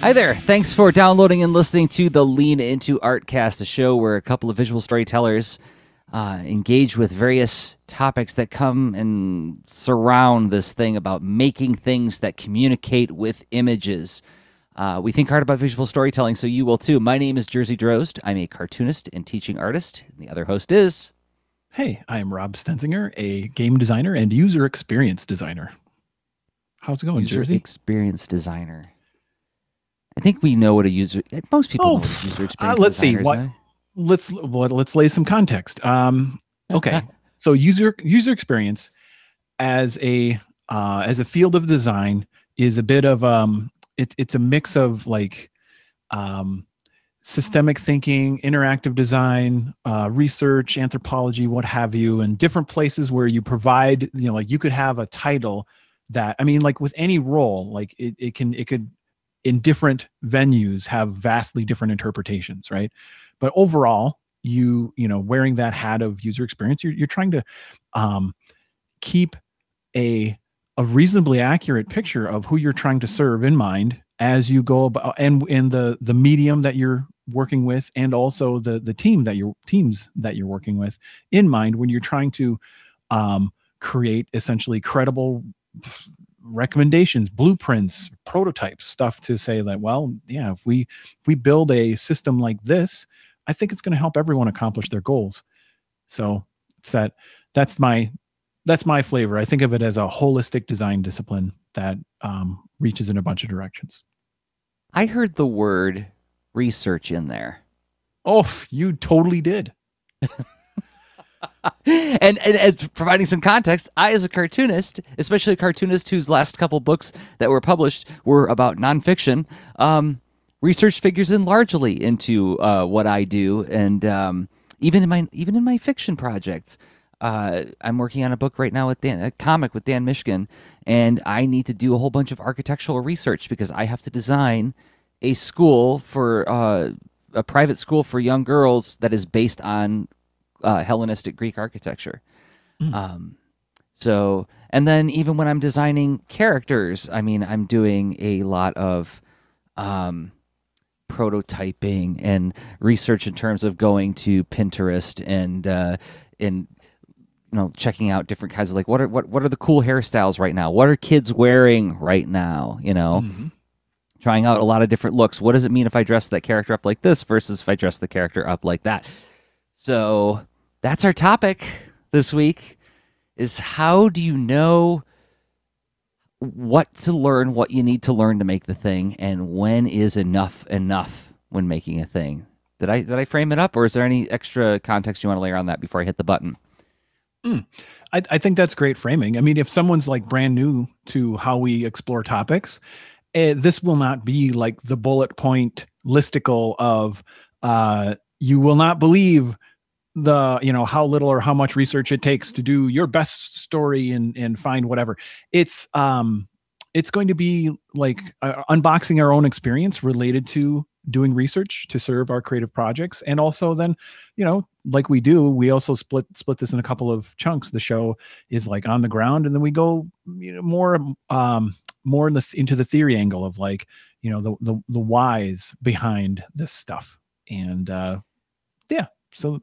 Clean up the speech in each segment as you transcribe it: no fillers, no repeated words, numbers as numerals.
Hi there. Thanks for downloading and listening to the Lean Into Artcast, a show where a couple of visual storytellers engage with various topics that come and surround this thing about making things that communicate with images. We think hard about visual storytelling, so you will too. My name is Jerzy Drozd. I'm a cartoonist and teaching artist. And the other host is... Hey, I'm Rob Stenzinger, a game designer and user experience designer. How's it going, user Jerzy? Experience designer. I think we know what a user... Most people know what a user experience let's designer see. Let's lay some context. Okay, so user experience as a field of design is a bit of it's a mix of like systemic thinking, interactive design, research, anthropology, what have you, and different places where you provide, like you could have a title that, I mean, like with any role, like it could in different venues have vastly different interpretations, right? But overall, wearing that hat of user experience, you're trying to keep a reasonably accurate picture of who you're trying to serve in mind as you go about, and in the medium that you're working with, and also the teams that you're working with in mind when you're trying to create essentially credible recommendations, blueprints, prototypes, stuff to say that, well, yeah, if we build a system like this, I think it's going to help everyone accomplish their goals. So it's that's my flavor. I think of it as a holistic design discipline that reaches in a bunch of directions. I heard the word research in there. Oh, you totally did. and providing some context, I, as a cartoonist, especially a cartoonist whose last couple books that were published were about nonfiction, research figures in largely into what I do, and even in my fiction projects. I'm working on a book right now with a comic with Dan Mishkin, and I need to do a whole bunch of architectural research because I have to design a school for a private school for young girls that is based on Hellenistic Greek architecture. So, and then even when I'm designing characters, I mean, I'm doing a lot of prototyping and research in terms of going to Pinterest and checking out different kinds of, like, what are the cool hairstyles right now? What are kids wearing right now? Trying out a lot of different looks. What does it mean if I dress that character up like this versus if I dress the character up like that? So that's our topic this week, is how do you know what to learn, what you need to learn to make the thing, and when is enough when making a thing? Did I frame it up, or is there any extra context you want to layer on that before I hit the button? I think that's great framing. I mean, if someone's like brand new to how we explore topics, this will not be like the bullet point listicle of you will not believe how little or how much research it takes to do your best story and find whatever. It's going to be like unboxing our own experience related to doing research to serve our creative projects. And also then, like we do, we also split this in a couple of chunks. The show is like on the ground, and then we go more into the theory angle of, like, the whys behind this stuff. And so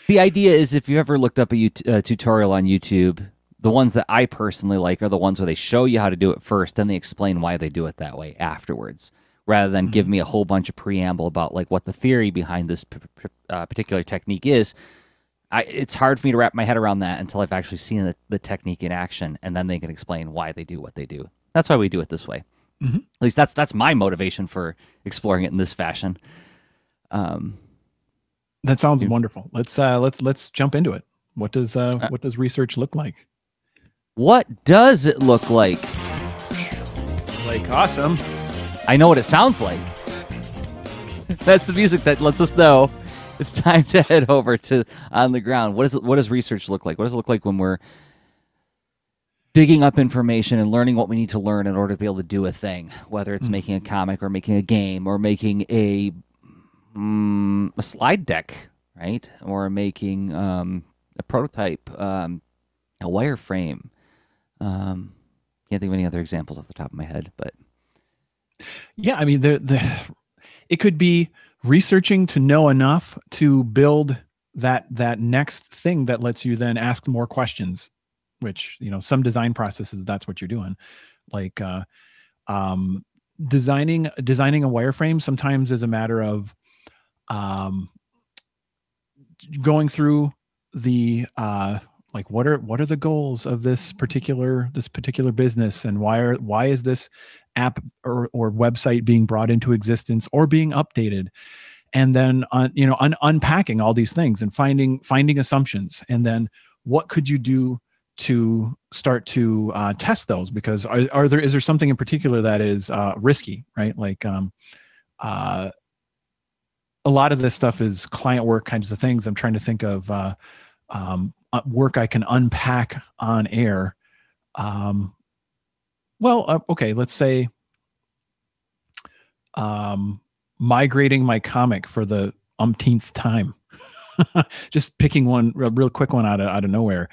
the idea is, if you ever looked up a tutorial on YouTube, the ones that I personally like are the ones where they show you how to do it first, then they explain why they do it that way afterwards, rather than give me a whole bunch of preamble about like what the theory behind this particular technique is. It's hard for me to wrap my head around that until I've actually seen the technique in action, and then they can explain why they do what they do. That's why we do it this way. At least that's my motivation for exploring it in this fashion. That sounds wonderful. Let's jump into it. What does research look like? What does it look like? Like awesome. I know what it sounds like. That's the music that lets us know it's time to head over to On the Ground. What does research look like? What does it look like when we're digging up information and learning what we need to learn in order to be able to do a thing, whether it's making a comic or making a game or making a slide deck, right? Or making a prototype, a wireframe. Can't think of any other examples off the top of my head, but Yeah, I mean, it could be researching to know enough to build that next thing that lets you then ask more questions, which, some design processes, that's what you're doing. Like um, designing a wireframe sometimes is a matter of um, going through the like what are the goals of this particular business, and why is this app or website being brought into existence or being updated, and then unpacking all these things and finding assumptions, and then what could you do to start to test those, because is there something in particular that is risky, right? Like a lot of this stuff is client work kinds of things. I'm trying to think of work I can unpack on air. Okay, let's say migrating my comic for the umpteenth time. Just picking one real quick one out of nowhere.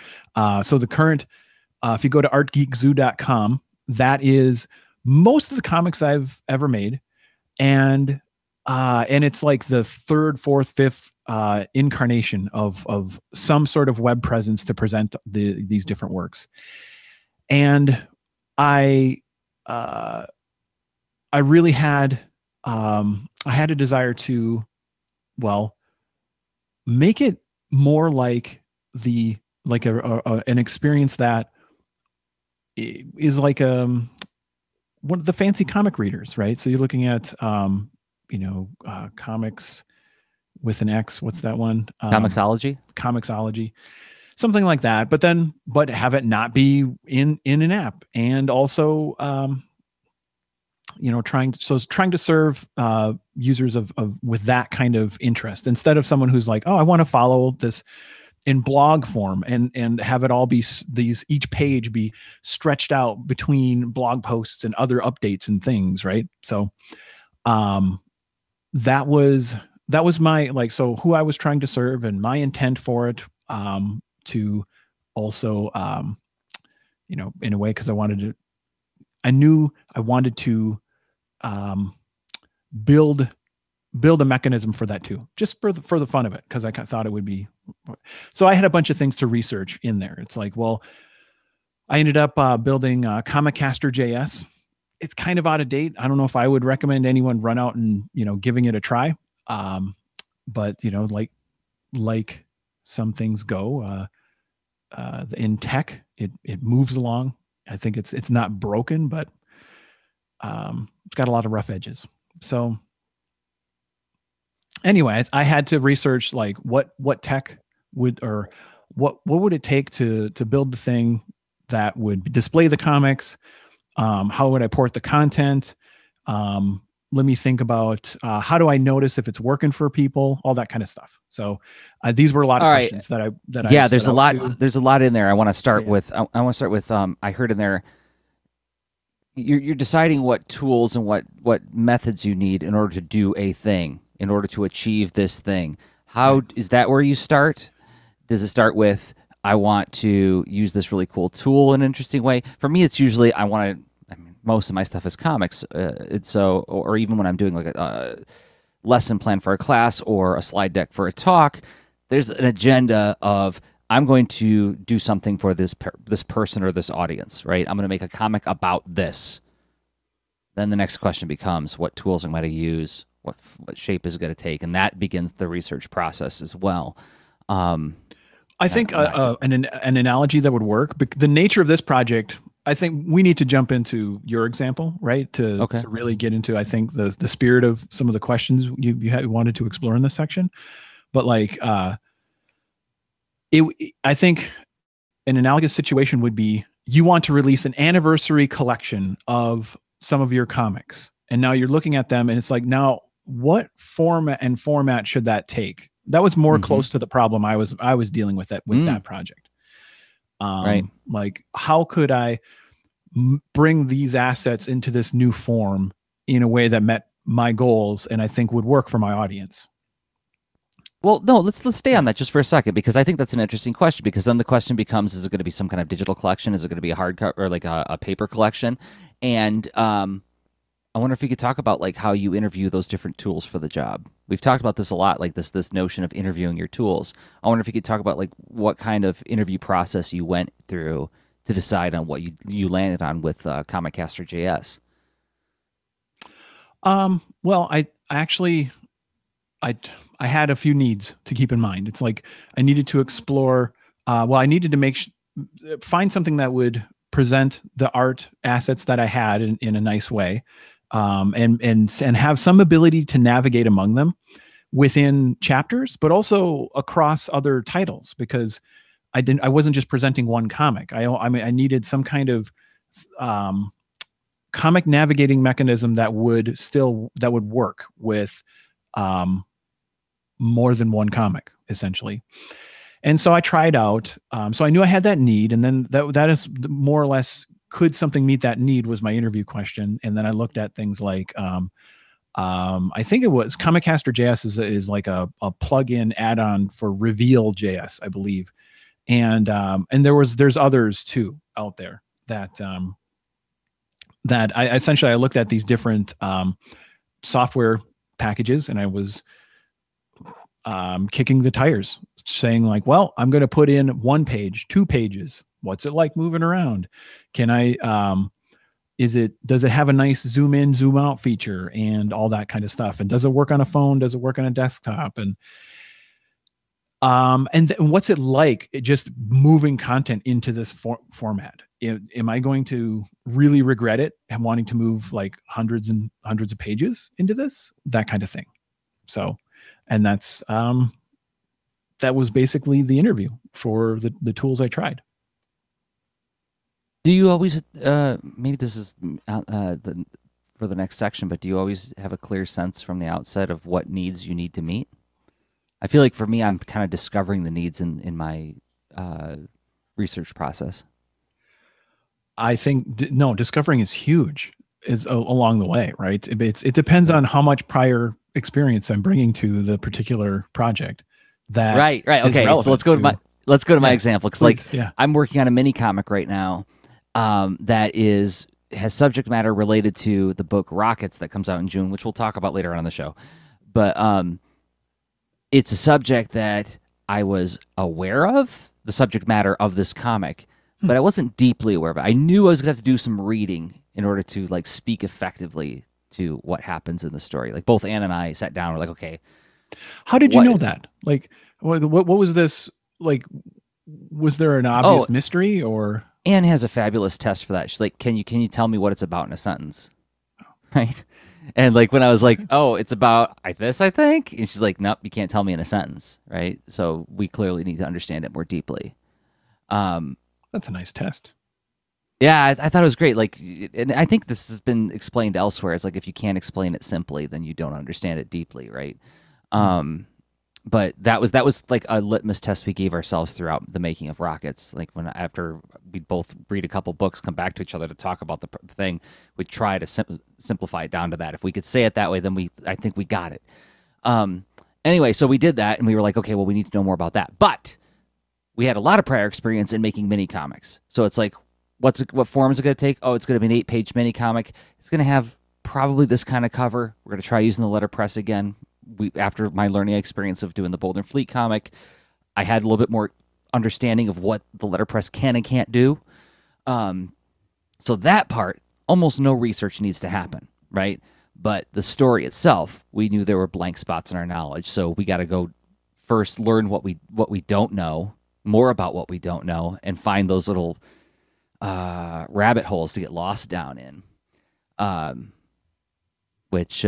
So the current, if you go to artgeekzoo.com, that is most of the comics I've ever made, and it's like the third, fourth, fifth incarnation of some sort of web presence to present these different works. And I really had a desire to, well, make it more like an experience that is like one of the fancy comic readers, right? So you're looking at comics with an X. What's that one? Comixology, something like that. But have it not be in an app, and also trying to serve users of with that kind of interest, instead of someone who's like, oh, I want to follow this in blog form and have it all be each page be stretched out between blog posts and other updates and things, right? So that was my so who I was trying to serve, and my intent for it, to also in a way, because I knew I wanted to build a mechanism for that too, just for the fun of it, because I thought it would be. So I had a bunch of things to research in there. It's like, well, I ended up building Comicaster.js. It's kind of out of date. I don't know if I would recommend anyone run out and giving it a try. But like some things go in tech, it moves along. I think it's not broken, but it's got a lot of rough edges. So anyway, I had to research like what tech would, or what would it take to build the thing that would display the comics. How would I port the content? Let me think about how do I notice if it's working for people, all that kind of stuff. So these were a lot of questions that I there's a lot. There's a lot in there. I want to start with. I want to start with. I heard in there. You're deciding what tools and what methods you need in order to do a thing, in order to achieve this thing. How is that where you start? Does it start with, I want to use this really cool tool in an interesting way? For me, it's usually most of my stuff is comics. Or even when I'm doing like a lesson plan for a class or a slide deck for a talk, there's an agenda of, I'm going to do something for this person or this audience, right? I'm going to make a comic about this. Then the next question becomes, what tools am I going to use? What shape is it going to take? And that begins the research process as well. I think an analogy that would work, the nature of this project, I think we need to jump into your example, right? To really get into, I think, the spirit of some of the questions you wanted to explore in this section. But like, I think an analogous situation would be, you want to release an anniversary collection of some of your comics. And now you're looking at them and it's like, now what format should that take? That was more close to the problem I was dealing with that project. Right. Like, how could I bring these assets into this new form in a way that met my goals and I think would work for my audience? Well, no, let's stay on that just for a second, because I think that's an interesting question, because then the question becomes, is it going to be some kind of digital collection? Is it going to be a hardcover or like a paper collection? And I wonder if you could talk about like how you interview those different tools for the job. We've talked about this a lot, like this notion of interviewing your tools. I wonder if you could talk about like what kind of interview process you went through to decide on what you landed on with Comicaster JS. Well, I actually I I had a few needs to keep in mind. It's like I needed to explore. I needed to find something that would present the art assets that I had in a nice way, and have some ability to navigate among them within chapters, but also across other titles, because I wasn't just presenting one comic. I needed some kind of comic navigating mechanism that would work with more than one comic, essentially. And so I tried out. So I knew I had that need, and then that is more or less, could something meet that need, was my interview question. And then I looked at things like I think it was Comicaster JS is like a plug-in add-on for Reveal JS, I believe. And there's others too out there that I looked at these different software packages, and I was kicking the tires, saying like, well, I'm going to put in 1 page, 2 pages. What's it like moving around? Can I, does it have a nice zoom in, zoom out feature and all that kind of stuff? And does it work on a phone? Does it work on a desktop? And what's it like just moving content into this format? Am I going to really regret it and wanting to move like hundreds and hundreds of pages into this? That kind of thing. So, and that was basically the interview for the tools I tried. Do you always, maybe this is for the next section, but do you always have a clear sense from the outset of what needs you need to meet? I feel like for me, I'm kind of discovering the needs in my research process. I think, no, discovering is huge along the way, right? It depends on how much prior experience I'm bringing to the particular project. Right. Okay, so let's go to my example, because I'm working on a mini comic right now that has subject matter related to the book Rockets that comes out in June, which we'll talk about later on the show. But it's a subject that I was aware of, the subject matter of this comic, but I wasn't deeply aware of it. I knew I was gonna have to do some reading in order to like speak effectively to what happens in the story. Like both Ann and I sat down, we're like, okay. How did you know that? Like, what was this? Like, was there an obvious mystery, or? Anne has a fabulous test for that. She's like, can you tell me what it's about in a sentence? Right? And like when I was like, oh, it's about this, I think. And she's like, nope, you can't tell me in a sentence, right? So we clearly need to understand it more deeply. That's a nice test. Yeah, I thought it was great. Like, and I think this has been explained elsewhere. It's like if you can't explain it simply, then you don't understand it deeply, right? But that was like a litmus test we gave ourselves throughout the making of Rockets. Like after we both read a couple books, come back to each other to talk about the thing, we'd try to simplify it down to that. If we could say it that way, then I think we got it. Anyway, so we did that, and we were like, okay, well, we need to know more about that. But we had a lot of prior experience in making mini comics, so it's like, what form is it going to take? Oh, it's going to be an 8-page mini comic. It's going to have probably this kind of cover. We're going to try using the letterpress again. After my learning experience of doing the Boulder and Fleet comic, I had a little bit more understanding of what the letterpress can and can't do. So that part, almost no research needs to happen, right? But the story itself, we knew there were blank spots in our knowledge. So we got to go first learn what we don't know, more about what we don't know, and find those little rabbit holes to get lost down in, which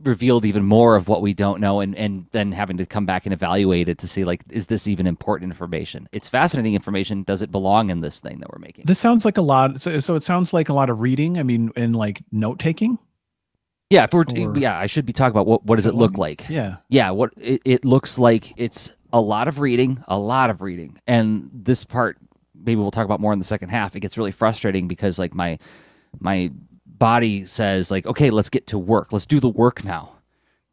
revealed even more of what we don't know, and then having to come back and evaluate it to see, like, is this even important information? It's fascinating information. Does it belong in this thing that we're making? This sounds like a lot. So it sounds like a lot of reading. I mean, and like note taking. Yeah, I should be talking about what does it look like? Yeah. What it looks like. It's a lot of reading, and this part maybe we'll talk about more in the second half. It gets really frustrating because like my body says like, okay, let's get to work. Let's do the work now.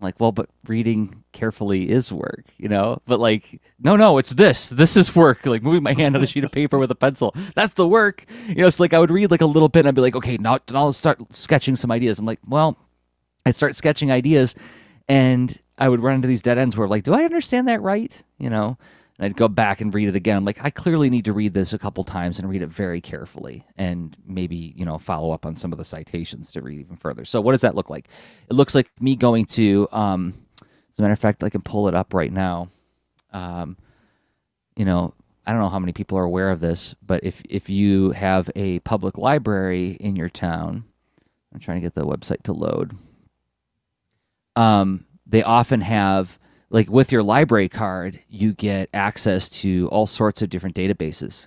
Like, well, but reading carefully is work, you know? But like, no, it's this. This is work. Like moving my hand on a sheet of paper with a pencil. That's the work. You know, it's like I would read like a little bit and I'd be like, okay, now I'll start sketching some ideas. I'm like, well, I'd start sketching ideas and I would run into these dead ends where like, do I understand that right? You know? And I'd go back and read it again. I'm like, I clearly need to read this a couple times and read it very carefully and maybe, you know, follow up on some of the citations to read even further. So what does that look like? It looks like me going to, as a matter of fact, I can pull it up right now. You know, I don't know how many people are aware of this, but if you have a public library in your town, I'm trying to get the website to load. They often have, like with your library card, you get access to all sorts of different databases.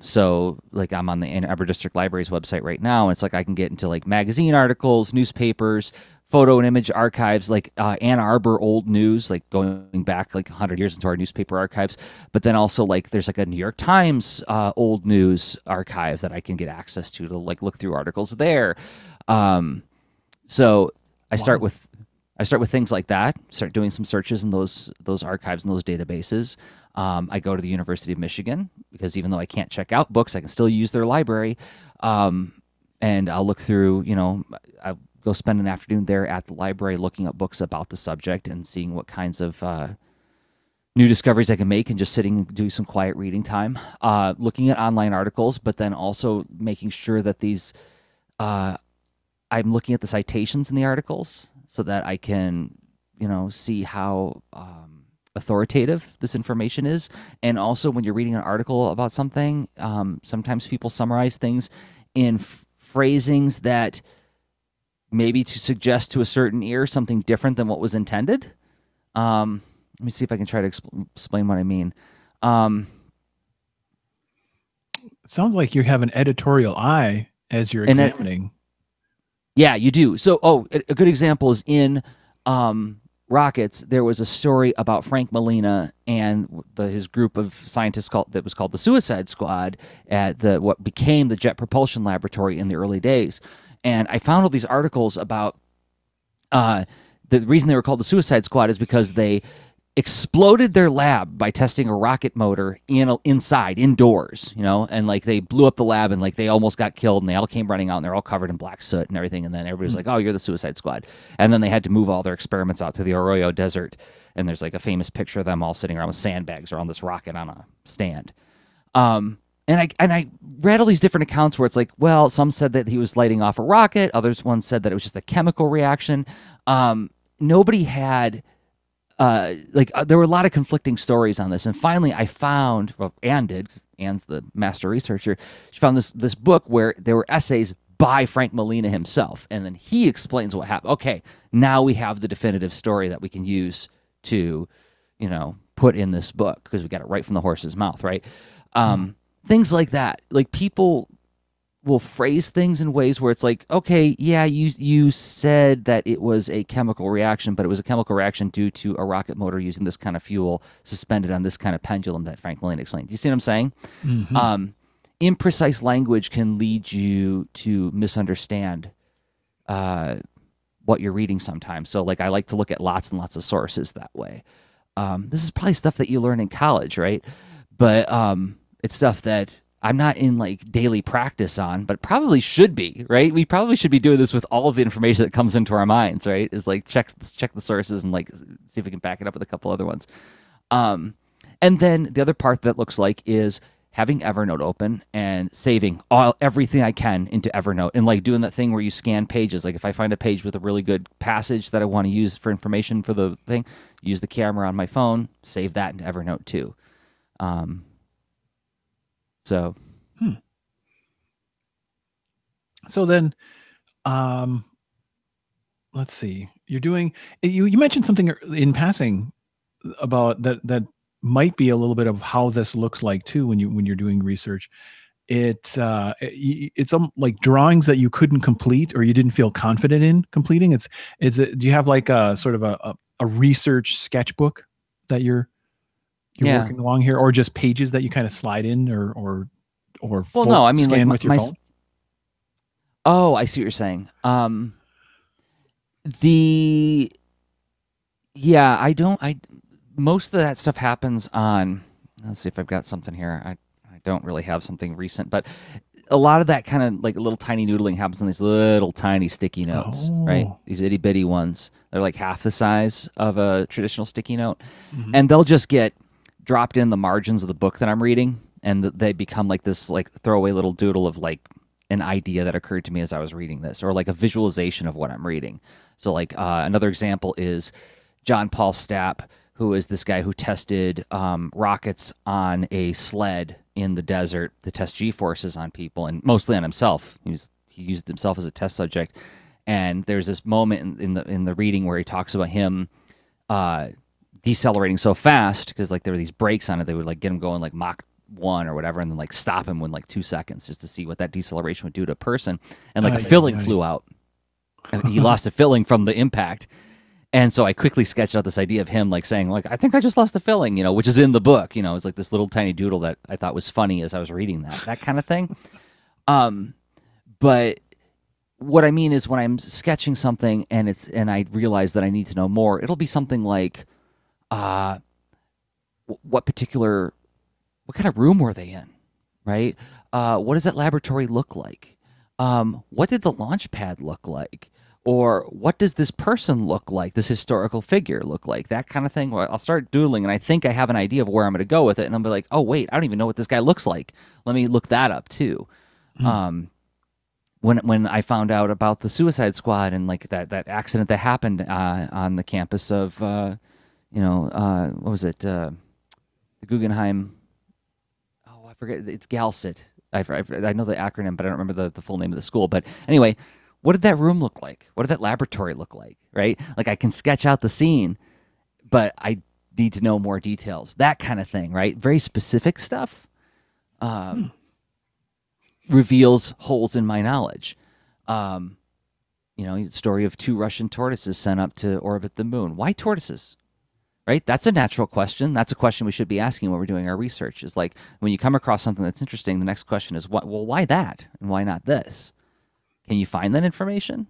So like I'm on the Ann Arbor District Library's website right now. And it's like I can get into like magazine articles, newspapers, photo and image archives, like Ann Arbor old news, like going back like 100 years into our newspaper archives. But then also like there's like a New York Times old news archive that I can get access to like look through articles there. So I start with things like that. Start doing some searches in those archives and those databases. I go to the University of Michigan because even though I can't check out books, I can still use their library. And I'll look through. You know, I go spend an afternoon there at the library looking up books about the subject and seeing what kinds of new discoveries I can make, and just sitting and doing some quiet reading time. Looking at online articles, but then also making sure that these. I'm looking at the citations in the articles so that I can, you know, see how authoritative this information is. And also when you're reading an article about something, sometimes people summarize things in phrasings that maybe to suggest to a certain ear something different than what was intended. Let me see if I can try to explain what I mean. It sounds like you have an editorial eye as you're examining. Yeah, you do. So, a good example is in Rockets. There was a story about Frank Molina and his group of scientists that was called the Suicide Squad at what became the Jet Propulsion Laboratory in the early days. And I found all these articles about the reason they were called the Suicide Squad is because they exploded their lab by testing a rocket motor indoors, you know, and like they blew up the lab and like they almost got killed and they all came running out and they're all covered in black soot and everything. And then everybody was like, oh, you're the Suicide Squad. And then they had to move all their experiments out to the Arroyo Desert. And there's like a famous picture of them all sitting around with sandbags around this rocket on a stand. And I read all these different accounts where it's like, well, some said that he was lighting off a rocket. Others said that it was just a chemical reaction. Nobody had there were a lot of conflicting stories on this. And finally I found, well, Anne did, Anne's the master researcher. She found this book where there were essays by Frank Molina himself. And then he explains what happened. Okay, now we have the definitive story that we can use to, you know, put in this book because we got it right from the horse's mouth, right? Things like that. Like people will phrase things in ways where it's like, okay, yeah, you said that it was a chemical reaction, but it was a chemical reaction due to a rocket motor using this kind of fuel suspended on this kind of pendulum that Frank Molina explained. Do you see what I'm saying? Mm-hmm. Imprecise language can lead you to misunderstand what you're reading sometimes. So like I like to look at lots and lots of sources that way. This is probably stuff that you learn in college, right? But it's stuff that I'm not in like daily practice on, but probably should be, right? We probably should be doing this with all of the information that comes into our minds, right? Is like check the sources and like see if we can back it up with a couple other ones. And then the other part that looks like is having Evernote open and saving everything I can into Evernote and like doing that thing where you scan pages. Like if I find a page with a really good passage that I want to use for information for the thing, use the camera on my phone, save that into Evernote too. So then, let's see. You mentioned something in passing about that might be a little bit of how this looks like too when you're doing research. It's like drawings that you couldn't complete or you didn't feel confident in completing. Do you have like a sort of a research sketchbook that you're working along here, or just pages that you kind of slide in or well, no, I mean scan like with your phone? Oh, I see what you're saying. The yeah, I most of that stuff happens on. Let's see if I've got something here. I don't really have something recent, but a lot of that kind of like little tiny noodling happens on these little tiny sticky notes, right? Oh. These itty bitty ones. They're like half the size of a traditional sticky note, Mhm. and they'll just get dropped in the margins of the book that I'm reading, and they become like this like throwaway little doodle of like an idea that occurred to me as I was reading this, or like a visualization of what I'm reading. So like another example is John Paul Stapp, who is this guy who tested rockets on a sled in the desert to test G forces on people, and mostly on himself. He used himself as a test subject. And there's this moment in the reading where he talks about him decelerating so fast because like there were these brakes on it. They would like get him going like Mach 1 or whatever, and then like stop him in like 2 seconds just to see what that deceleration would do to a person. And like a filling flew out. He lost a filling from the impact. And so I quickly sketched out this idea of him like saying like, I think I just lost a filling, you know, which is in the book, you know, it's like this little tiny doodle that I thought was funny as I was reading that kind of thing. But what I mean is when I'm sketching something and I realize that I need to know more, it'll be something like, what kind of room were they in, right? What does that laboratory look like? What did the launch pad look like? Or what does this person look like, this historical figure look like, that kind of thing. I'll start doodling, and I think I have an idea of where I'm going to go with it, and I'll be like, oh, wait, I don't even know what this guy looks like. Let me look that up, too. When I found out about the Suicide Squad and like that accident that happened on the campus of, what was it, the Guggenheim, oh, I forget, it's Galsit. I know the acronym, but I don't remember the full name of the school. But anyway, what did that room look like? What did that laboratory look like, right? Like I can sketch out the scene, but I need to know more details. That kind of thing, right? Very specific stuff reveals holes in my knowledge. Story of 2 Russian tortoises sent up to orbit the moon. Why tortoises? Right? That's a natural question. That's a question we should be asking when we're doing our research. Is like when you come across something that's interesting, the next question is, why that? And why not this? Can you find that information?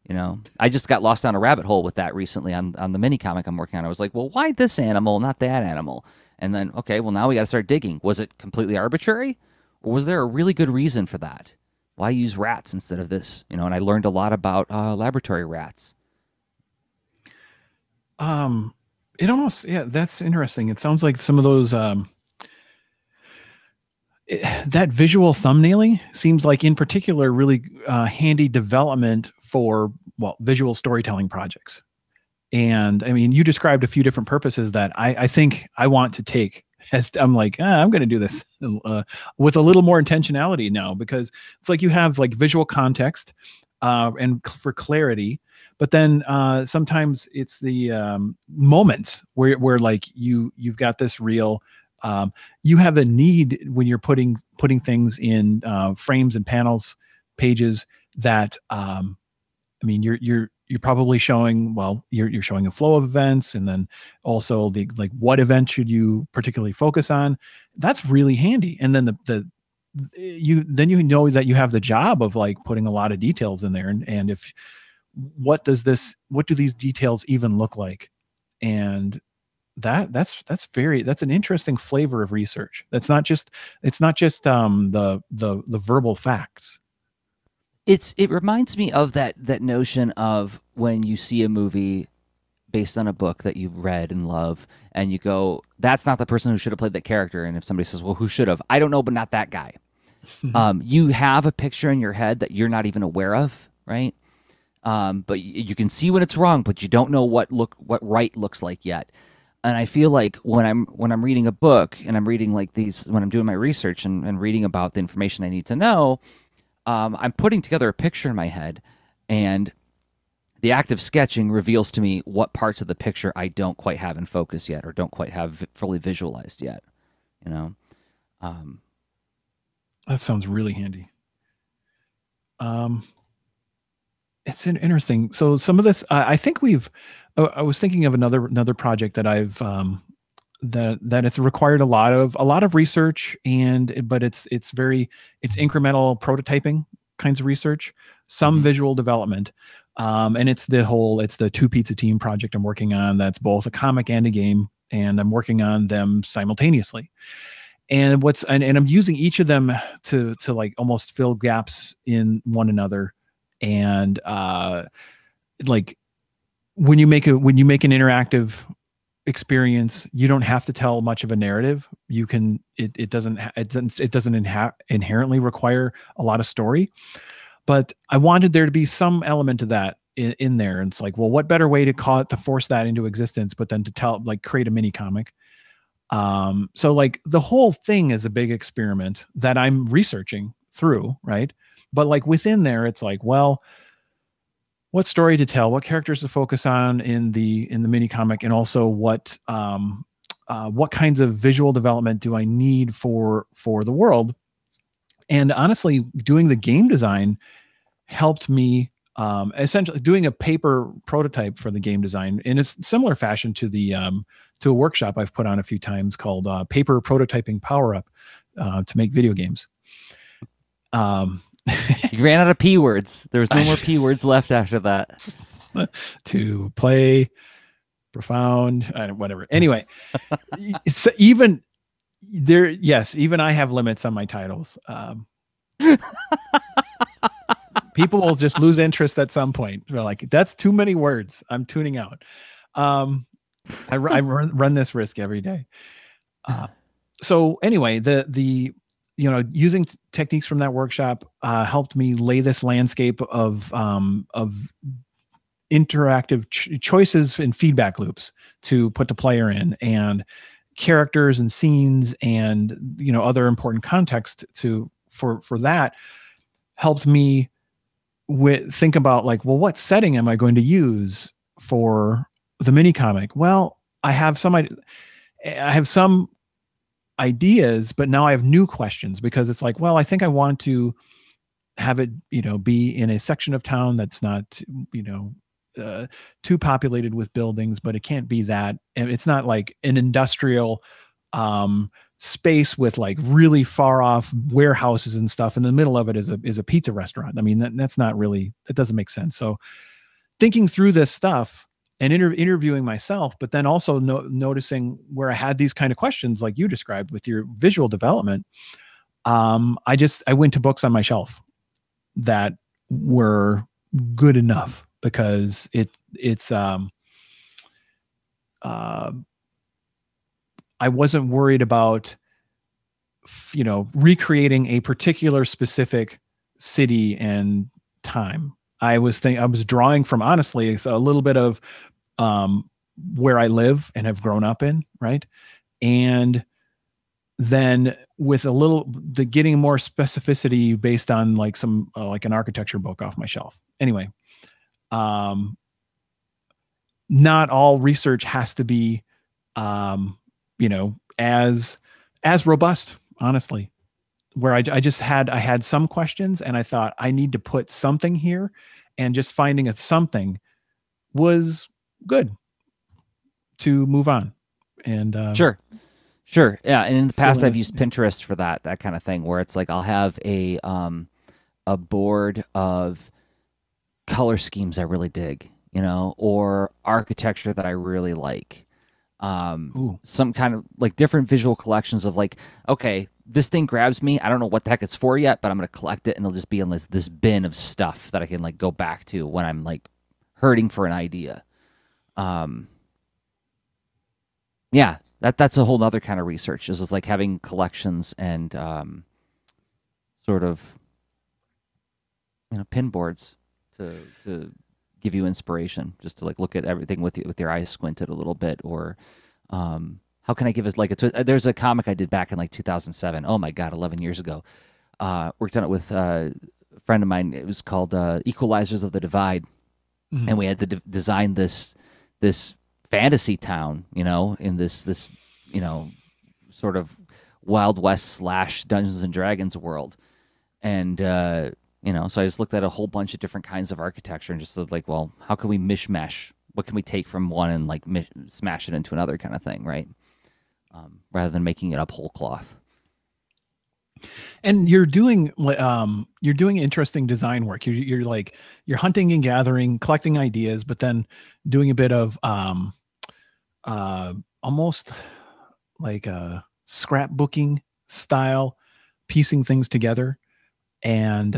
You know, I just got lost down a rabbit hole with that recently on the mini comic I'm working on. I was like, well, why this animal, not that animal? And then, okay, well, now we got to start digging. Was it completely arbitrary? Or was there a really good reason for that? Why use rats instead of this? You know, and I learned a lot about laboratory rats. It almost, yeah, that's interesting. It sounds like some of those, that visual thumbnailing seems like in particular really handy development for, well, visual storytelling projects. And I mean, you described a few different purposes that I think I want to take as I'm like, I'm going to do this with a little more intentionality now, because it's like you have like visual context and for clarity, but then sometimes it's the moments where like you've got this real, you have a need when you're putting things in frames and panels, pages that, I mean, you're probably showing, well, you're showing a flow of events, and then also the like what event should you particularly focus on. That's really handy. And then you know that you have the job of like putting a lot of details in there, and if what do these details even look like? And that's an interesting flavor of research. It's not just the verbal facts. It reminds me of that notion of when you see a movie based on a book that you read and love, and you go, that's not the person who should have played that character. And if somebody says, well, who should have? I don't know, but not that guy. You have a picture in your head that you're not even aware of, right? But you can see when it's wrong, but you don't know what right looks like yet. And I feel like when I'm reading a book and I'm reading like these, when I'm doing my research and reading about the information I need to know, I'm putting together a picture in my head, and the act of sketching reveals to me what parts of the picture I don't quite have in focus yet, or don't quite have fully visualized yet. You know, that sounds really handy. It's interesting. So some of this, I think I was thinking of another project that I've that it's required a lot of research, but it's incremental prototyping kinds of research, some visual development. And it's the Two Pizza Team project I'm working on. That's both a comic and a game, and I'm working on them simultaneously. And and I'm using each of them to like almost fill gaps in one another. And like when you make an interactive experience, you don't have to tell much of a narrative. You can it doesn't inherently require a lot of story, but I wanted there to be some element of that in there. And it's like, well, what better way to force that into existence but then to create a mini comic. So like the whole thing is a big experiment that I'm researching through, right? But like within there, it's like, well, what story to tell, what characters to focus on in the mini comic, and also what kinds of visual development do I need for the world. And honestly, doing the game design helped me, essentially doing a paper prototype for the game design in a similar fashion to to a workshop I've put on a few times called Paper Prototyping Power Up to make video games. You ran out of P words. There was no more P words left after that. To play, profound, whatever. Anyway, even there, yes, even I have limits on my titles. People will just lose interest at some point. They're like, that's too many words. I'm tuning out. I run this risk every day. So anyway, the using techniques from that workshop helped me lay this landscape of interactive choices and feedback loops to put the player in, and characters and scenes and other important context for that helped me think about like, well, what setting am I going to use for the mini comic? Well, I have some ideas, but now I have new questions, because it's like, well, I think I want to have it, be in a section of town that's not, too populated with buildings, but it can't be that. And it's not like an industrial space with like really far off warehouses and stuff. In the middle of it is a pizza restaurant. I mean, that's not really, that doesn't make sense. So thinking through this stuff and interviewing myself, but then also noticing where I had these kind of questions like you described with your visual development. I went to books on my shelf that were good enough, because I wasn't worried about, recreating a particular specific city and time. I was drawing from, honestly, a little bit of where I live and have grown up in, right? And then with getting more specificity based on like some like an architecture book off my shelf. Anyway, not all research has to be as robust, honestly. Where I had some questions and I thought I need to put something here, and just finding a something was good to move on. And Sure. Yeah. And in the past, I've used Pinterest for that kind of thing, where it's like, I'll have a board of color schemes I really dig, or architecture that I really like. Some kind of like different visual collections of like, okay, this thing grabs me. I don't know what the heck it's for yet, but I'm going to collect it, and it'll just be in this bin of stuff that I can like go back to when I'm like hurting for an idea. Yeah, that's a whole nother kind of research. Is like having collections and sort of pin boards to give you inspiration, just to like look at everything with your eyes squinted a little bit, or how can I give it like there's a comic I did back in like 2007. Oh my God, 11 years ago. Worked on it with a friend of mine. It was called Equalizers of the Divide. Mm-hmm. And we had to design this fantasy town, in this sort of Wild West / Dungeons and Dragons world. And so I just looked at a whole bunch of different kinds of architecture and just said like, well, how can we mishmash? What can we take from one and like smash it into another kind of thing, right? Rather than making it up whole cloth. And you're doing interesting design work. You're hunting and gathering, collecting ideas, but then doing a bit of almost like a scrapbooking style, piecing things together. And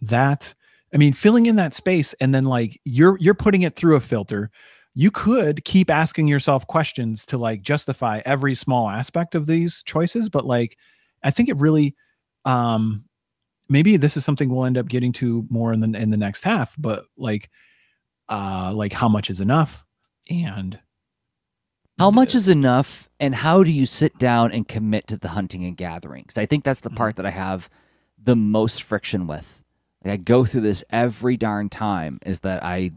that, I mean, filling in that space, and then like you're putting it through a filter. You could keep asking yourself questions to like justify every small aspect of these choices, but like I think it really, maybe this is something we'll end up getting to more in the next half, but like how much is enough, and how much is enough, and how do you sit down and commit to the hunting and gathering? Because I think that's the part that I have the most friction with. Like I go through this every darn time, is that I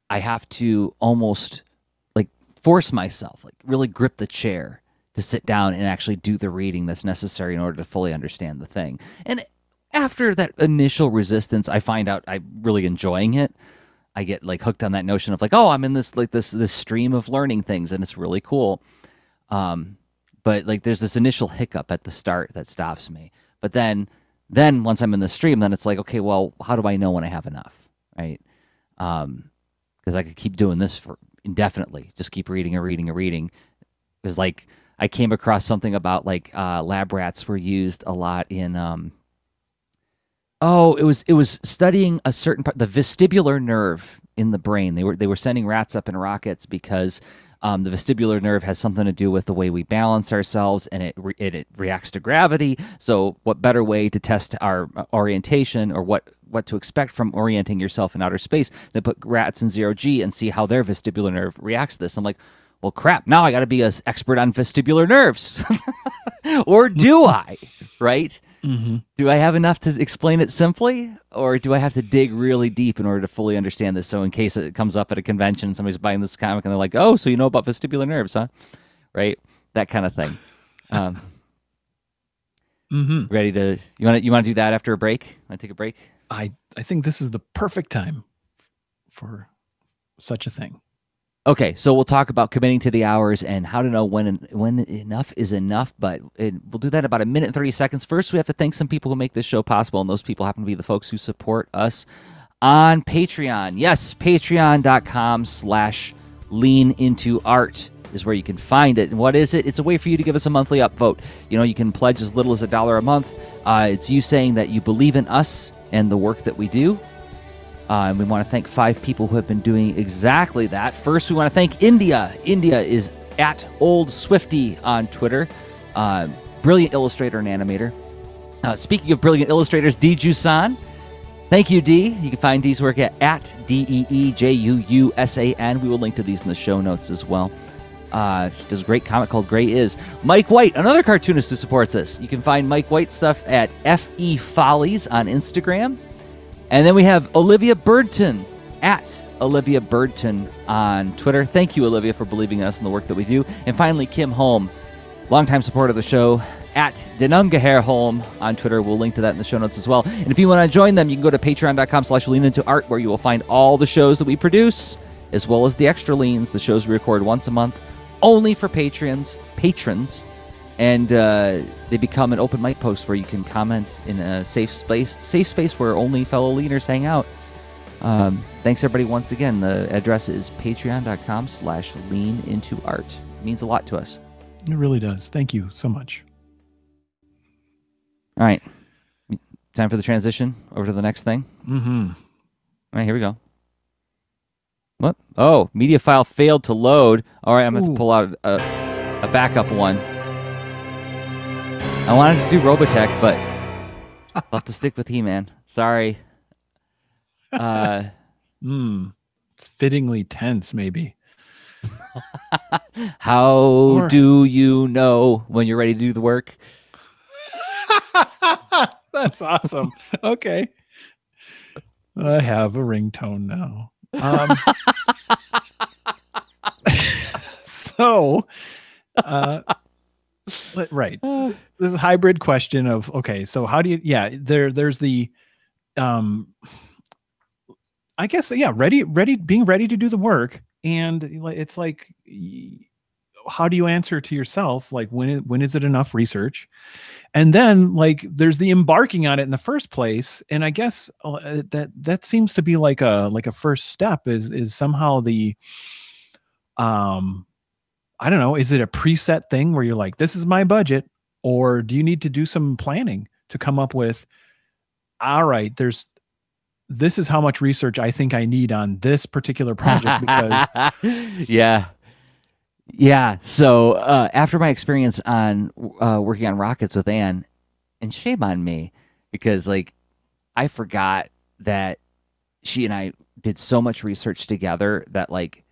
have to almost like force myself, like really grip the chair to sit down and actually do the reading that's necessary in order to fully understand the thing. And after that initial resistance, I find out I'm really enjoying it. I get like hooked on that notion of like, oh, I'm in this like this stream of learning things, and it's really cool. But like there's this initial hiccup at the start that stops me. But then once I'm in the stream, then it's like, okay, well, how do I know when I have enough, right? Because I could keep doing this for indefinitely, just keep reading and reading and reading. Because like I came across something about like lab rats were used a lot in it was studying a certain part, the vestibular nerve in the brain. They were sending rats up in rockets because the vestibular nerve has something to do with the way we balance ourselves, and it reacts to gravity. So what better way to test our orientation, or what to expect from orienting yourself in outer space, than put rats in 0G and see how their vestibular nerve reacts to this. I'm like, well, crap, now I got to be an expert on vestibular nerves. Or do I, right? Mm-hmm. Do I have enough to explain it simply, or do I have to dig really deep in order to fully understand this? So in case it comes up at a convention, somebody's buying this comic and they're like, oh, so you know about vestibular nerves, huh? Right? That kind of thing. Ready to, you want to do that after a break? Want to take a break? I think this is the perfect time for such a thing. Okay, so we'll talk about committing to the hours and how to know when enough is enough, but we'll do that in about a minute and 30 seconds. First, we have to thank some people who make this show possible, and those people happen to be the folks who support us on Patreon. Yes, patreon.com/leanintoart is where you can find it. And what is it? It's a way for you to give us a monthly upvote. You know, you can pledge as little as $1 a month. It's you saying that you believe in us and the work that we do. And we want to thank 5 people who have been doing exactly that. First, we want to thank India. India is at Old Swifty on Twitter. Brilliant illustrator and animator. Speaking of brilliant illustrators, D. Jusan. Thank you, D. You can find D's work at DEEJUUSAN. We will link to these in the show notes as well. She does a great comic called Gray Is. Mike White, another cartoonist who supports us. You can find Mike White stuff at FE Follies on Instagram. And then we have Olivia Birdton at Olivia Birdton on Twitter. Thank you, Olivia, for believing in us and the work that we do. And finally, Kim Holm, longtime supporter of the show, at Denungaher Holm on Twitter. We'll link to that in the show notes as well. And if you want to join them, you can go to patreon.com/leanintoart, where you will find all the shows that we produce, as well as the extra leans, the shows we record once a month, only for patrons. And they become an open mic post where you can comment in a safe space where only fellow leaners hang out. Thanks, everybody, once again. The address is patreon.com/leanintoart. It means a lot to us. It really does. Thank you so much. All right. Time for the transition over to the next thing. Mm-hmm. All right, here we go. What? Oh, media file failed to load. All right, I'm going to pull out a backup one. I wanted to do Robotech, but I'll have to stick with He-Man. Sorry. It's fittingly tense, maybe. How do you know when you're ready to do the work? That's awesome. Okay. I have a ringtone now. Right. This is a hybrid question of, okay, so how do you, there's the, I guess, being ready to do the work. And it's like, how do you answer to yourself, like, when is it enough research? And then, like, there's the embarking on it in the first place. And I guess that seems to be like a first step, is somehow the, I don't know, is it a preset thing where you're like, this is my budget, or do you need to do some planning to come up with, all right, this is how much research I think I need on this particular project because yeah. So after my experience on working on rockets with Anne, and shame on me because like I forgot that she and I did so much research together that like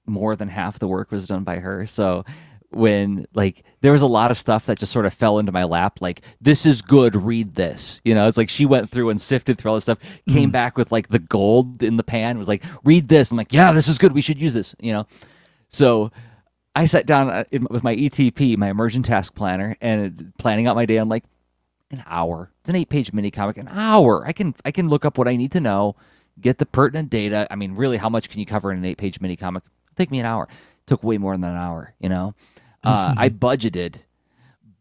more than half the work was done by her. So when like there was a lot of stuff that just sort of fell into my lap, like this is good, read this. You know, it's like she went through and sifted through all this stuff, came back with like the gold in the pan, was like, read this. I'm like, yeah, this is good. We should use this. You know, so I sat down with my ETP, my immersion task planner, and planning out my day. I'm like, an hour. It's an 8-page mini comic. An hour. I can look up what I need to know, get the pertinent data. I mean, really, how much can you cover in an 8-page mini comic? It'll take me an hour. It took way more than an hour. You know, I budgeted,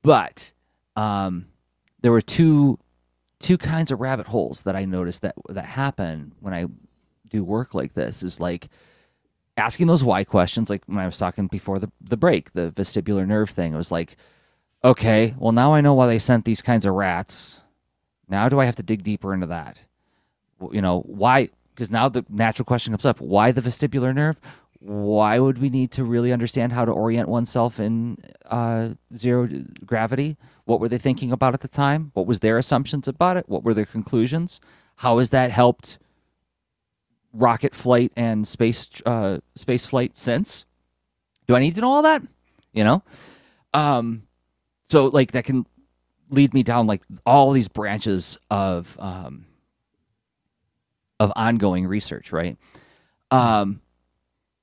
but there were two kinds of rabbit holes that I noticed that happen when I do work like this. Is like asking those why questions, like when I was talking before the break, the vestibular nerve thing. It was like, okay, well, now I know why they sent these kinds of rats. Now do I have to dig deeper into that? You know, why? Because now the natural question comes up, why the vestibular nerve? Why would we need to really understand how to orient oneself in zero gravity? What were they thinking about at the time? What was their assumptions about it? What were their conclusions? How has that helped rocket flight and space flight since? Do I need to know all that? You know, so like that can lead me down like all these branches of ongoing research, right?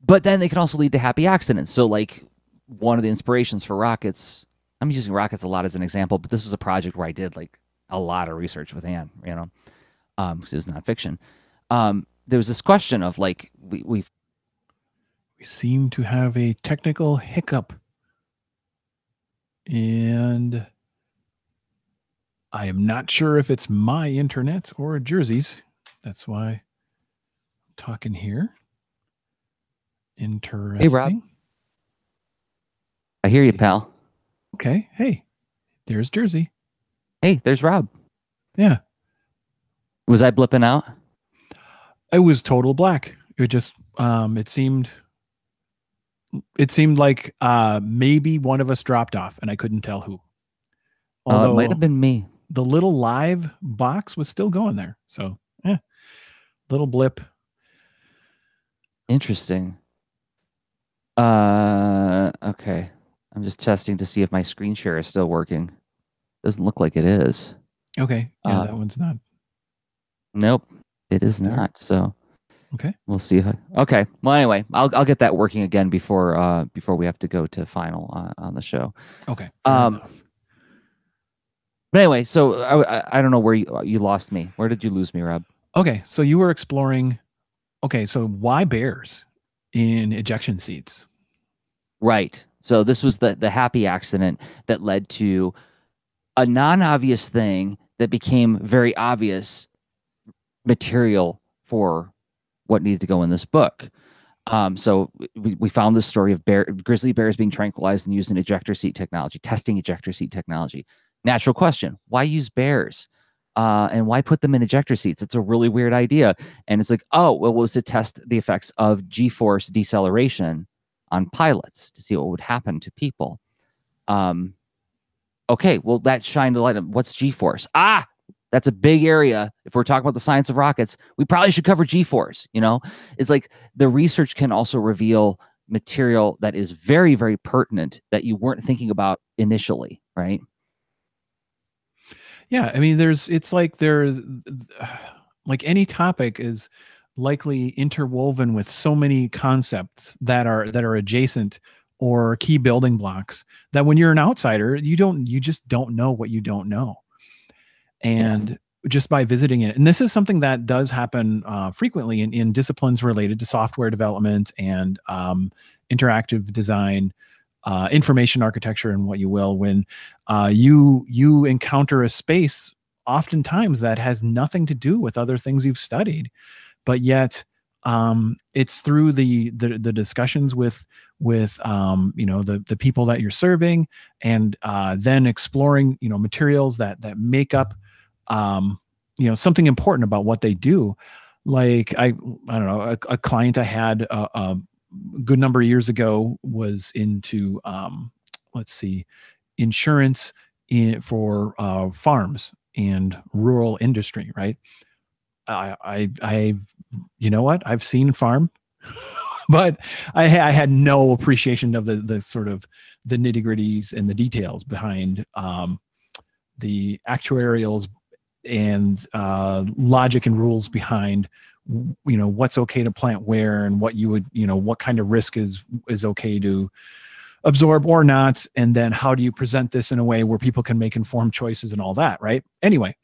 But then they can also lead to happy accidents. So like one of the inspirations for rockets, I'm using rockets a lot as an example, but this was a project where I did like a lot of research with Anne, you know, because it was nonfiction. There was this question of like we seem to have a technical hiccup, and I am not sure if it's my internet or Jersey's. That's why I'm talking here. Interesting. Hey, Rob. I hear you, pal. Okay. Hey, there's Jersey. Hey, there's Rob. Yeah. Was I blipping out? It was total black. It just it seemed like maybe one of us dropped off, and I couldn't tell who. Although it might have been me. The little live box was still going there. So, yeah, little blip. Interesting. Okay. I'm just testing to see if my screen share is still working. Doesn't look like it is. Okay. Yeah, that one's not. Nope, it is not. So, okay, we'll see. Okay. Well, anyway, I'll get that working again before we have to go to final on the show. Okay. But anyway, so I don't know where you lost me. Where did you lose me, Rob? Okay, so you were exploring. Okay, so why bears in ejection seats? Right. So this was the happy accident that led to a non-obvious thing that became very obvious material for what needed to go in this book. So we found this story of grizzly bears being tranquilized and using ejector seat technology, testing ejector seat technology. Natural question: why use bears? And why put them in ejector seats? It's a really weird idea. And it's like, oh, well, it was to test the effects of G-force deceleration on pilots to see what would happen to people. Okay, well, that shined a light on what's G-force. That's a big area. If we're talking about the science of rockets, we probably should cover G-force. You know, it's like the research can also reveal material that is very, very pertinent that you weren't thinking about initially, right? Yeah, I mean, it's like there's like any topic is likely interwoven with so many concepts that are adjacent or key building blocks that when you're an outsider, you just don't know what you don't know. And just by visiting it, and this is something that does happen frequently in disciplines related to software development and interactive design. information architecture and what you will, when you encounter a space oftentimes that has nothing to do with other things you've studied, but yet it's through the discussions with the people that you're serving, and then exploring materials that make up something important about what they do. Like I don't know, a client I had a good number of years ago was into insurance for farms and rural industry, right? I you know what, I've seen farm, but I had no appreciation of the sort of the nitty gritties and the details behind the actuarials and logic and rules behind what's okay to plant where, and what you would what kind of risk is okay to absorb or not, and then how do you present this in a way where people can make informed choices and all that, right? Anyway,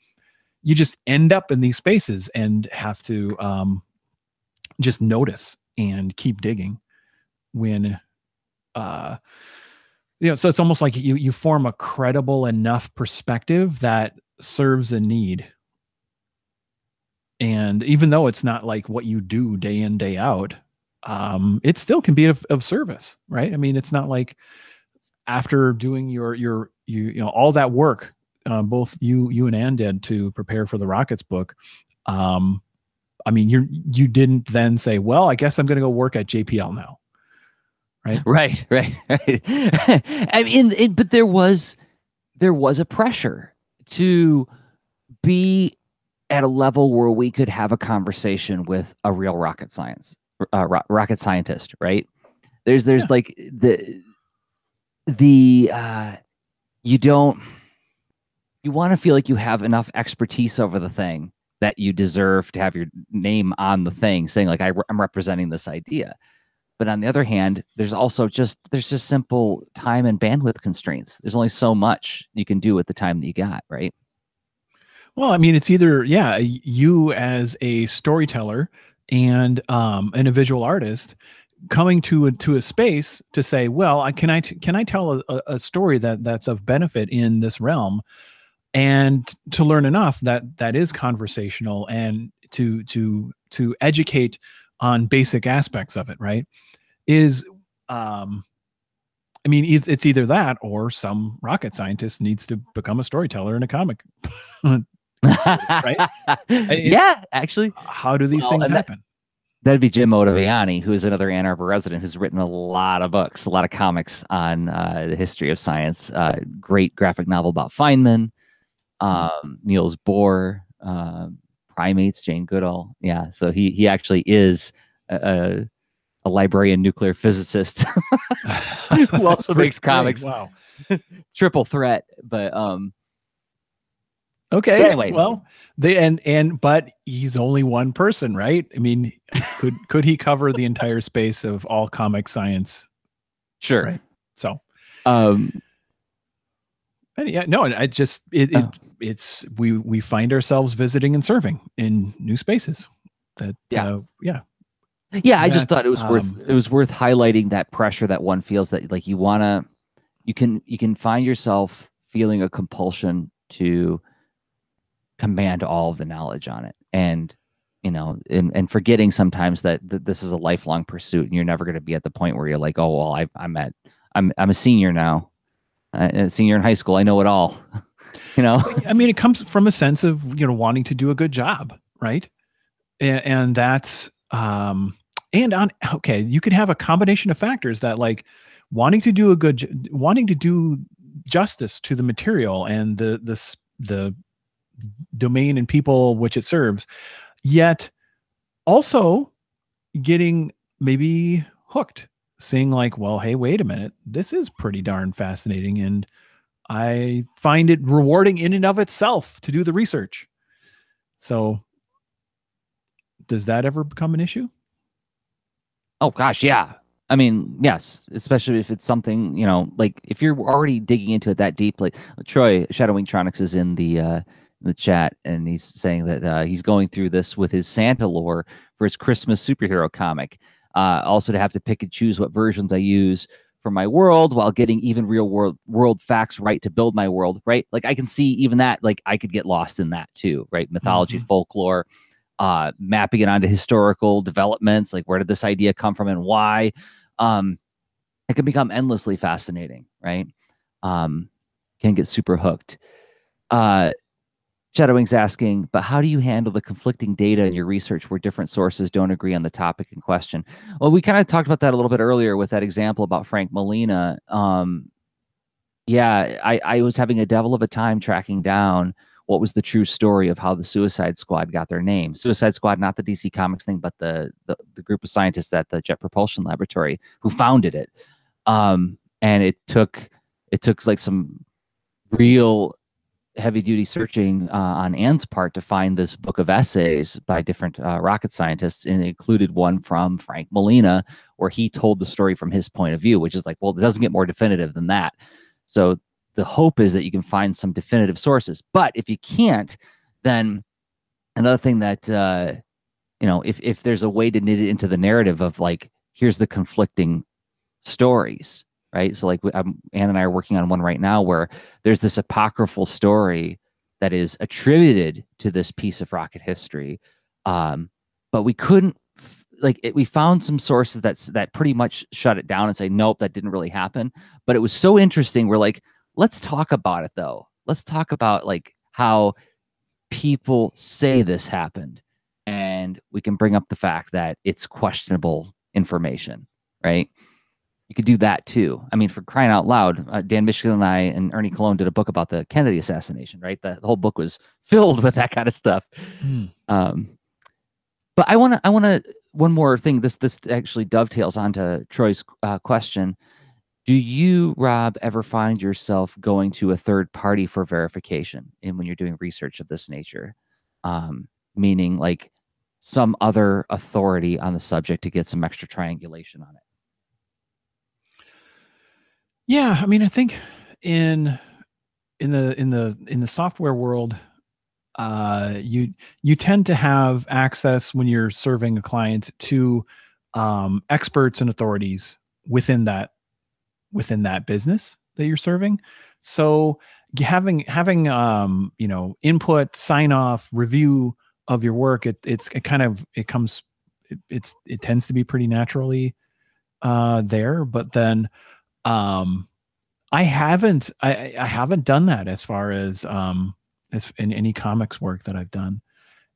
you just end up in these spaces and have to just notice and keep digging when so it's almost like you form a credible enough perspective that serves a need. And even though it's not like what you do day in, day out, it still can be of service, right? I mean, it's not like after doing your all that work, both you and Ann did to prepare for the Rockets book. I mean, you didn't then say, well, I guess I'm going to go work at JPL now. Right. I mean, but there was a pressure to be at a level where we could have a conversation with a real rocket scientist, right? There's like you want to feel like you have enough expertise over the thing that you deserve to have your name on the thing saying like, I'm representing this idea. But on the other hand, there's just simple time and bandwidth constraints. There's only so much you can do with the time that you got, right? Well, I mean, it's either, you as a storyteller and a visual artist coming to a space to say, well, can I tell a story that's of benefit in this realm, and to learn enough that is conversational, and to educate on basic aspects of it, right? I mean, it's either that or some rocket scientist needs to become a storyteller in a comic. Right? Yeah, actually. How do these things happen? That'd be Jim Ottaviani, who is another Ann Arbor resident who's written a lot of books, a lot of comics on the history of science. Great graphic novel about Feynman, Niels Bohr, primates, Jane Goodall. Yeah, so he actually is a librarian nuclear physicist who also makes comics. Wow. Triple threat. But okay. Anyway, well, but he's only one person, right? I mean, could he cover the entire space of all comic science? Sure. Right. So, yeah, no, I just we find ourselves visiting and serving in new spaces. I just thought it was worth highlighting that pressure that one feels, that like you can find yourself feeling a compulsion to command all of the knowledge on it, and and forgetting sometimes that this is a lifelong pursuit, and you're never going to be at the point where you're like, oh well, I'm a senior now, a senior in high school, I know it all. I mean, it comes from a sense of wanting to do a good job, right? And that's you could have a combination of factors that, like, wanting to do justice to the material and the domain and people which it serves, yet also getting maybe hooked, seeing like, well, hey, wait a minute, this is pretty darn fascinating, and I find it rewarding in and of itself to do the research. So does that ever become an issue? Oh gosh, yeah. I mean, yes, especially if it's something, like if you're already digging into it that deeply. Troy, Shadow Wingtronics, is in the chat, and he's saying that he's going through this with his Santa lore for his Christmas superhero comic. Also to have to pick and choose what versions I use for my world while getting even real world facts right to build my world, right? Like I can see even that, like I could get lost in that too, right? Mythology, folklore, mapping it onto historical developments, like where did this idea come from and why? It can become endlessly fascinating, right? Can get super hooked. Shadowwing's asking, but how do you handle the conflicting data in your research where different sources don't agree on the topic in question? Well, we kind of talked about that a little bit earlier with that example about Frank Molina. Yeah, I was having a devil of a time tracking down what was the true story of how the Suicide Squad got their name. Suicide Squad, not the DC Comics thing, but the group of scientists at the Jet Propulsion Laboratory who founded it. And it took like some real heavy duty searching on Ann's part to find this book of essays by different rocket scientists, and it included one from Frank Molina where he told the story from his point of view, which is like, well, it doesn't get more definitive than that. So the hope is that you can find some definitive sources, but if you can't, then another thing that if there's a way to knit it into the narrative of like, here's the conflicting stories, right? So like Ann and I are working on one right now where there's this apocryphal story that is attributed to this piece of rocket history, but we couldn't we found some sources that pretty much shut it down and say nope, that didn't really happen. But it was so interesting. We're like, let's talk about it though. Let's talk about like how people say this happened, and we can bring up the fact that it's questionable information, right? You could do that too. I mean, for crying out loud, Dan Michigan and I and Ernie Colon did a book about the Kennedy assassination, right? The whole book was filled with that kind of stuff. But I want to one more thing. This actually dovetails onto Troy's question. Do you, Rob, ever find yourself going to a third party for verification when you're doing research of this nature? Meaning like some other authority on the subject to get some extra triangulation on it. Yeah, I mean, I think in the software world, you tend to have access when you're serving a client to experts and authorities within that business that you're serving. So having input, sign off, review of your work, it tends to be pretty naturally there. But then I haven't done that as far as in any comics work that I've done.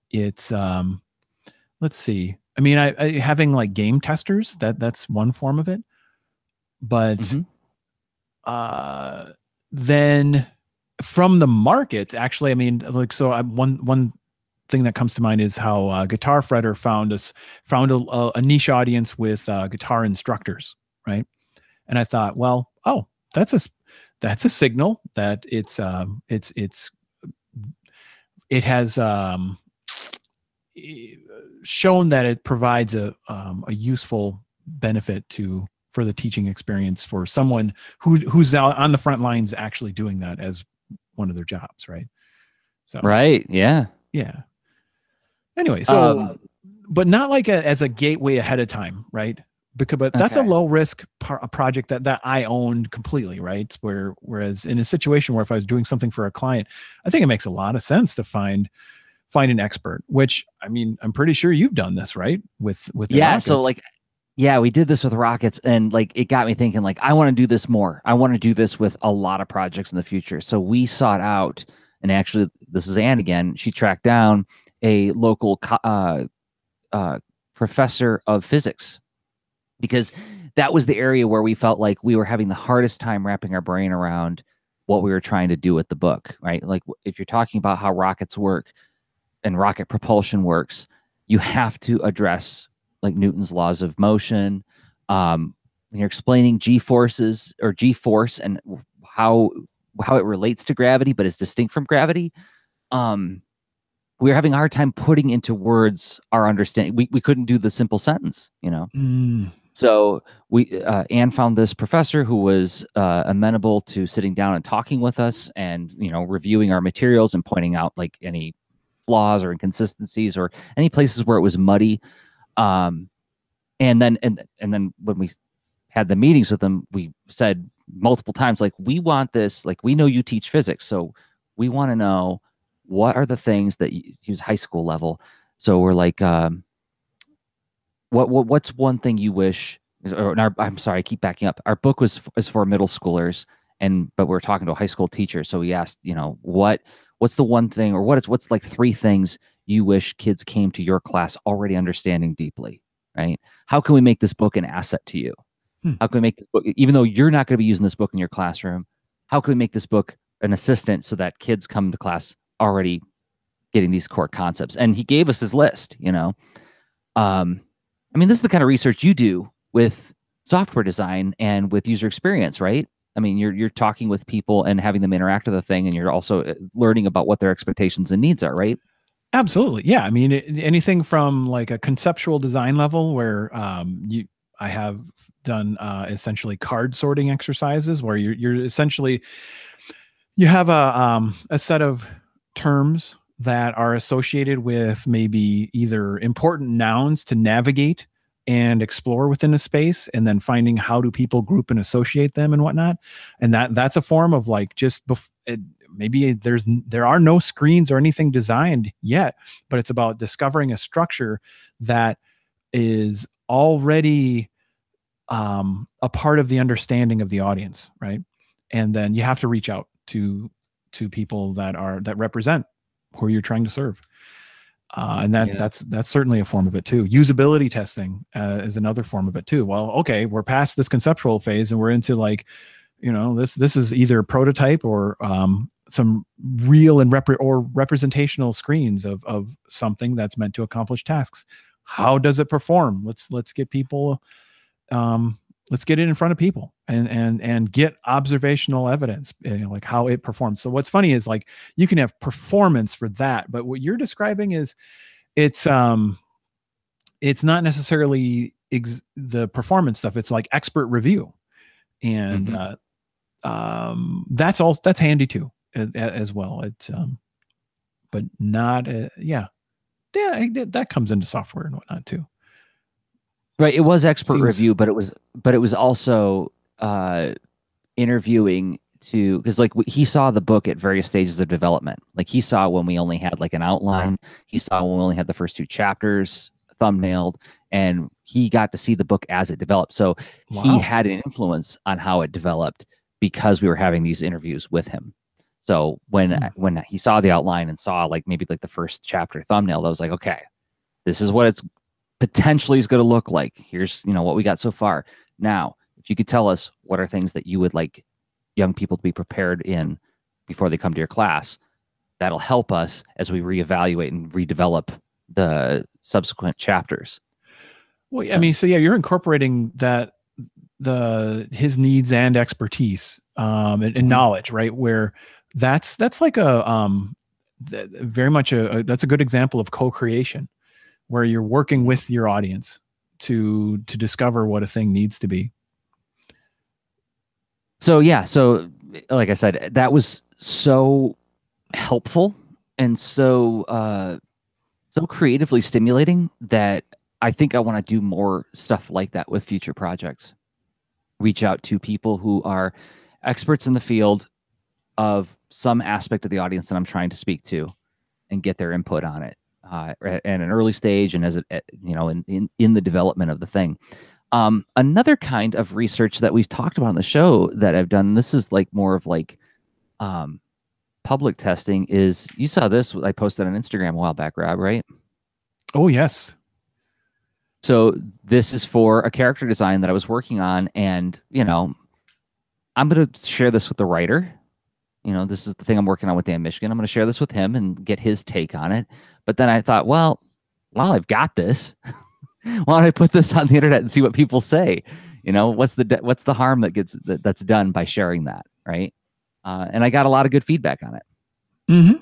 It's let's see. I mean, I having like game testers, that's one form of it. But then from the market, actually, I mean, like, so one thing that comes to mind is how Guitar Fretter found a niche audience with guitar instructors, right? And I thought, well, oh, that's a signal that it has shown that it provides a useful benefit for the teaching experience for someone who's on the front lines actually doing that as one of their jobs, right? So right, yeah. Anyway, so but not like as a gateway ahead of time, right? But that's a low risk project that I owned completely, right? Whereas in a situation where if I was doing something for a client, I think it makes a lot of sense to find an expert. Which, I mean, I'm pretty sure you've done this, right? With rockets. So like, yeah, we did this with rockets, and like it got me thinking, like, I want to do this more. I want to do this with a lot of projects in the future. So we sought out, and actually, this is Ann again. She tracked down a local professor of physics, because that was the area where we felt like we were having the hardest time wrapping our brain around what we were trying to do with the book, right? Like if you're talking about how rockets work and rocket propulsion works, you have to address like Newton's laws of motion. When you're explaining G-forces or G-force and how it relates to gravity, but is distinct from gravity, we were having a hard time putting into words our understanding. We couldn't do the simple sentence, you know? So Anne found this professor who was amenable to sitting down and talking with us and, you know, reviewing our materials and pointing out like any flaws or inconsistencies or any places where it was muddy. And then when we had the meetings with them, we said multiple times, like, we want this, like, we know you teach physics, so we want to know what are the things that you use high school level. So we're like, what's one thing you wish, or I'm sorry, I keep backing up. Our book is for middle schoolers, but we're talking to a high school teacher. So we asked, what's the one thing, or what's like three things you wish kids came to your class already understanding deeply, right? How can we make this book an asset to you? How can we make this book, even though you're not going to be using this book in your classroom, how can we make this book an assistant so that kids come to class already getting these core concepts? And he gave us his list, I mean, this is the kind of research you do with software design and with user experience, right? I mean, you're talking with people and having them interact with the thing, and you're also learning about what their expectations and needs are, right? Absolutely. Yeah. I mean, anything from like a conceptual design level where I have done essentially card sorting exercises where you're essentially, you have a set of terms that are associated with maybe either important nouns to navigate and explore within a space, and then finding how do people group and associate them and whatnot. And that's a form of like maybe there are no screens or anything designed yet, but it's about discovering a structure that is already a part of the understanding of the audience, right? And then you have to reach out to people that represent who you're trying to serve. And that's certainly a form of it too. Usability testing is another form of it too. Well, okay, we're past this conceptual phase and we're into like, this is either prototype or some real and representational screens of something that's meant to accomplish tasks. How does it perform? Let's get people, let's get it in front of people and get observational evidence, like how it performs. So what's funny is like you can have performance for that, but what you're describing is it's not necessarily the performance stuff. It's like expert review, and that's handy too as well. It's but not that comes into software and whatnot too. Right. It was expert review, but it was also interviewing because like he saw the book at various stages of development. Like he saw when we only had like an outline. He saw when we only had the first two chapters thumbnailed, and he got to see the book as it developed. So he had an influence on how it developed because we were having these interviews with him. So when he saw the outline and saw like maybe like the first chapter thumbnail, I was like, okay, this is what it's potentially is going to look like. Here's what we got so far. Now, if you could tell us what are things that you would like young people to be prepared in before they come to your class, that'll help us as we reevaluate and redevelop the subsequent chapters. Well, I mean, so yeah, you're incorporating that his needs and expertise and knowledge, right? Where that's like a very much that's a good example of co-creation, where you're working with your audience to discover what a thing needs to be. So yeah, so like I said, that was so helpful and so creatively stimulating that I think I want to do more stuff like that with future projects. Reach out to people who are experts in the field of some aspect of the audience that I'm trying to speak to and get their input on it. At an early stage and as in the development of the thing. Another kind of research that we've talked about on the show that I've done, this is like more of like public testing, is you saw this I posted on Instagram a while back, Rob, right? Oh yes. So this is for a character design that I was working on, and I'm going to share this with the writer. This is the thing I'm working on with Dan Michigan. I'm going to share this with him and get his take on it. But then I thought, well, I've got this. Why don't I put this on the internet and see what people say? What's the harm that's done by sharing that, right? And I got a lot of good feedback on it. Mm-hmm.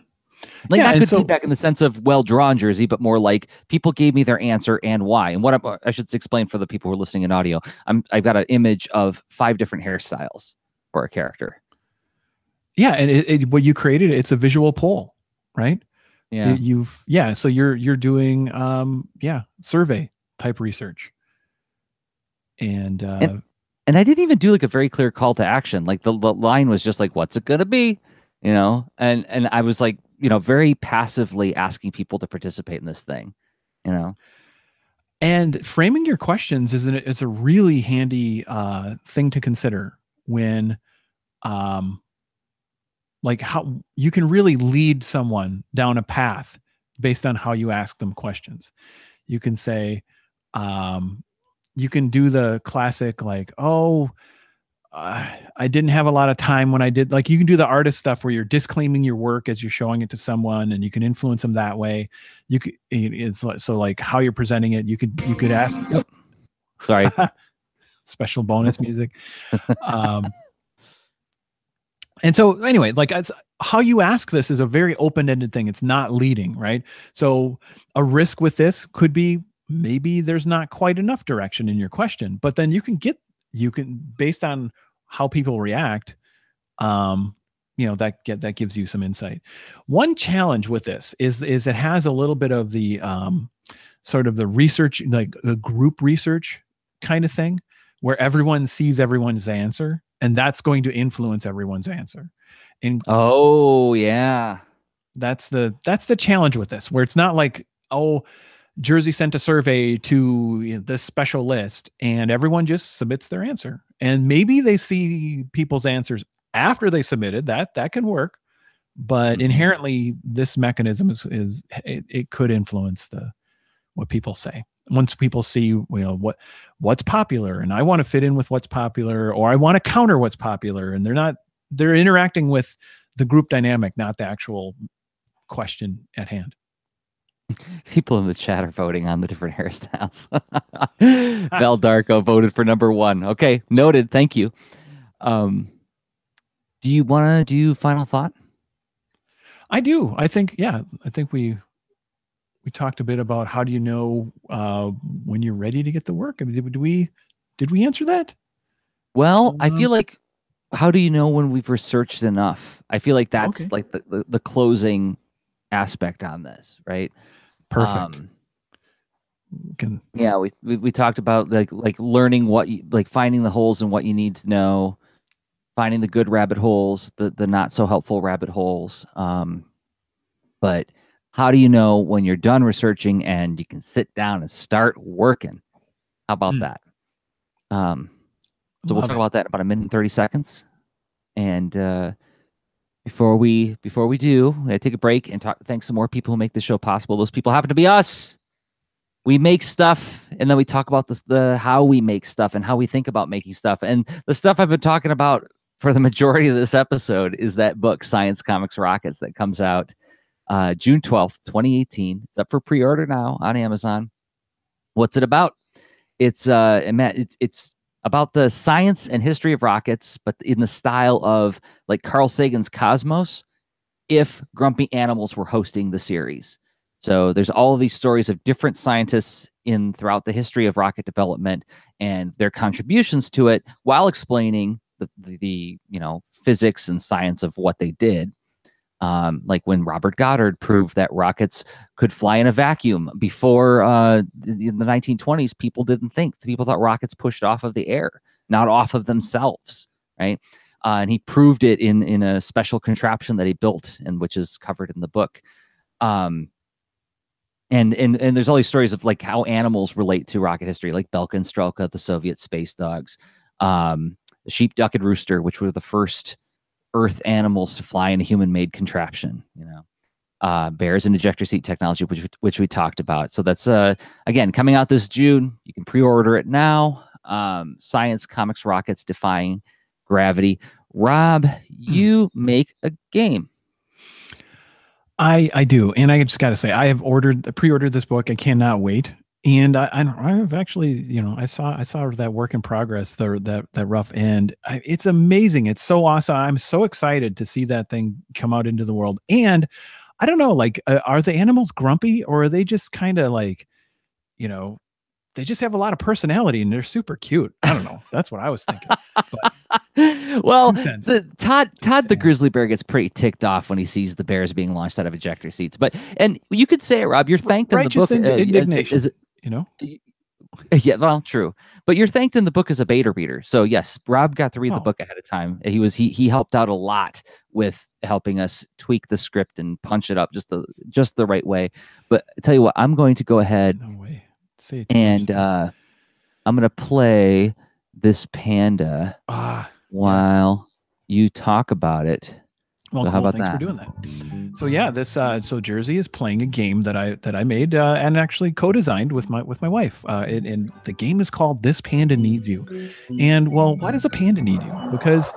Like not good feedback in the sense of well drawn, Jerzy, but more like people gave me their answer and why. And what I should explain for the people who are listening in audio, I've got an image of 5 different hairstyles for a character. Yeah, and what you created, it's a visual poll, right? Yeah. So you're doing survey type research, and And I didn't even do like a very clear call to action. Like the line was just like, what's it gonna be? And I was like, very passively asking people to participate in this thing, you know. And framing your questions is a really handy thing to consider when like how you can really lead someone down a path based on how you ask them questions. You can say, you can do the classic, like, oh, I didn't have a lot of time when I did, like, you can do the artist stuff where you're disclaiming your work as you're showing it to someone, and you can influence them that way. You could, it's like, so like how you're presenting it, you could ask, Yep. Sorry. special bonus music. And so anyway, like how you ask this is a very open-ended thing. It's not leading, right? So a risk with this could be maybe there's not quite enough direction in your question, but then you can based on how people react, that gives you some insight. One challenge with this is it has a little bit of the sort of the research, like a group research kind of thing, where everyone sees everyone's answer, and that's going to influence everyone's answer. And oh yeah, that's the challenge with this, where it's not like, oh, Jerzy sent a survey to this special list and everyone just submits their answer, and maybe they see people's answers after they submitted. That can work, but inherently this mechanism is it could influence what people say. Once people see, what's popular, and I want to fit in with what's popular, or I want to counter what's popular, and they're interacting with the group dynamic, not the actual question at hand. People in the chat are voting on the different hairstyles. Val Darko voted for number 1. Okay, noted. Thank you. Do you want to do final thought? I do. I think we talked a bit about how do you know when you're ready to get the work. I mean, did we answer that? Well, I feel like, how do you know when we've researched enough? I feel like that's like the closing aspect on this, right? Perfect. Yeah, we talked about like learning finding the holes in what you need to know, finding the good rabbit holes, the not so helpful rabbit holes. But how do you know when you're done researching and you can sit down and start working? How about that? So we'll talk about that in about 1 minute and 30 seconds. And before we do, I take a break and thank some more people who make the show possible. Those people happen to be us. We make stuff, and then we talk about the how we make stuff and how we think about making stuff. And the stuff I've been talking about for the majority of this episode is that book, Science, Comics, Rockets, that comes out June 12th, 2018. It's up for pre-order now on Amazon. What's it about? It's about the science and history of rockets, but in the style of like Carl Sagan's Cosmos, if grumpy animals were hosting the series. So there's all of these stories of different scientists throughout the history of rocket development and their contributions to it, while explaining the physics and science of what they did. Like when Robert Goddard proved that rockets could fly in a vacuum. Before in the 1920s, people thought rockets pushed off of the air, not off of themselves, right? And he proved it in a special contraption that he built, and which is covered in the book. And there's all these stories of like how animals relate to rocket history, like Belka and Strelka, the Soviet space dogs, the sheep, duck, and rooster, which were the first Earth animals to fly in a human-made contraption. Bears and ejector seat technology, which we talked about. So that's again coming out this June. You can pre-order it now. Science, Comics, Rockets, Defying Gravity. Rob, you make a game. I do, and I just got to say, I have pre-ordered this book. I cannot wait, and I've actually, I saw that work in progress, that rough end. It's amazing. It's so awesome. I'm so excited to see that thing come out into the world. And I don't know, like, are the animals grumpy, or are they just kind of like, they just have a lot of personality and they're super cute? I don't know. That's what I was thinking. But, well, Todd the Grizzly Bear gets pretty ticked off when he sees the bears being launched out of ejector seats. And you could say, Rob, you're thanked in the book. Indignation, Yeah, well, true. But you're thanked in the book as a beta reader. So yes, Rob got to read the book ahead of time. He helped out a lot with helping us tweak the script and punch it up just the right way. But I tell you what, I'm going to go ahead No way. Say it and I'm going to play this panda while you talk about it. Well, so cool. How about Thanks that? for doing that. So yeah, this so Jerzy is playing a game that I made and actually co-designed with my wife. And the game is called This Panda Needs You. And well, why does a panda need you? Because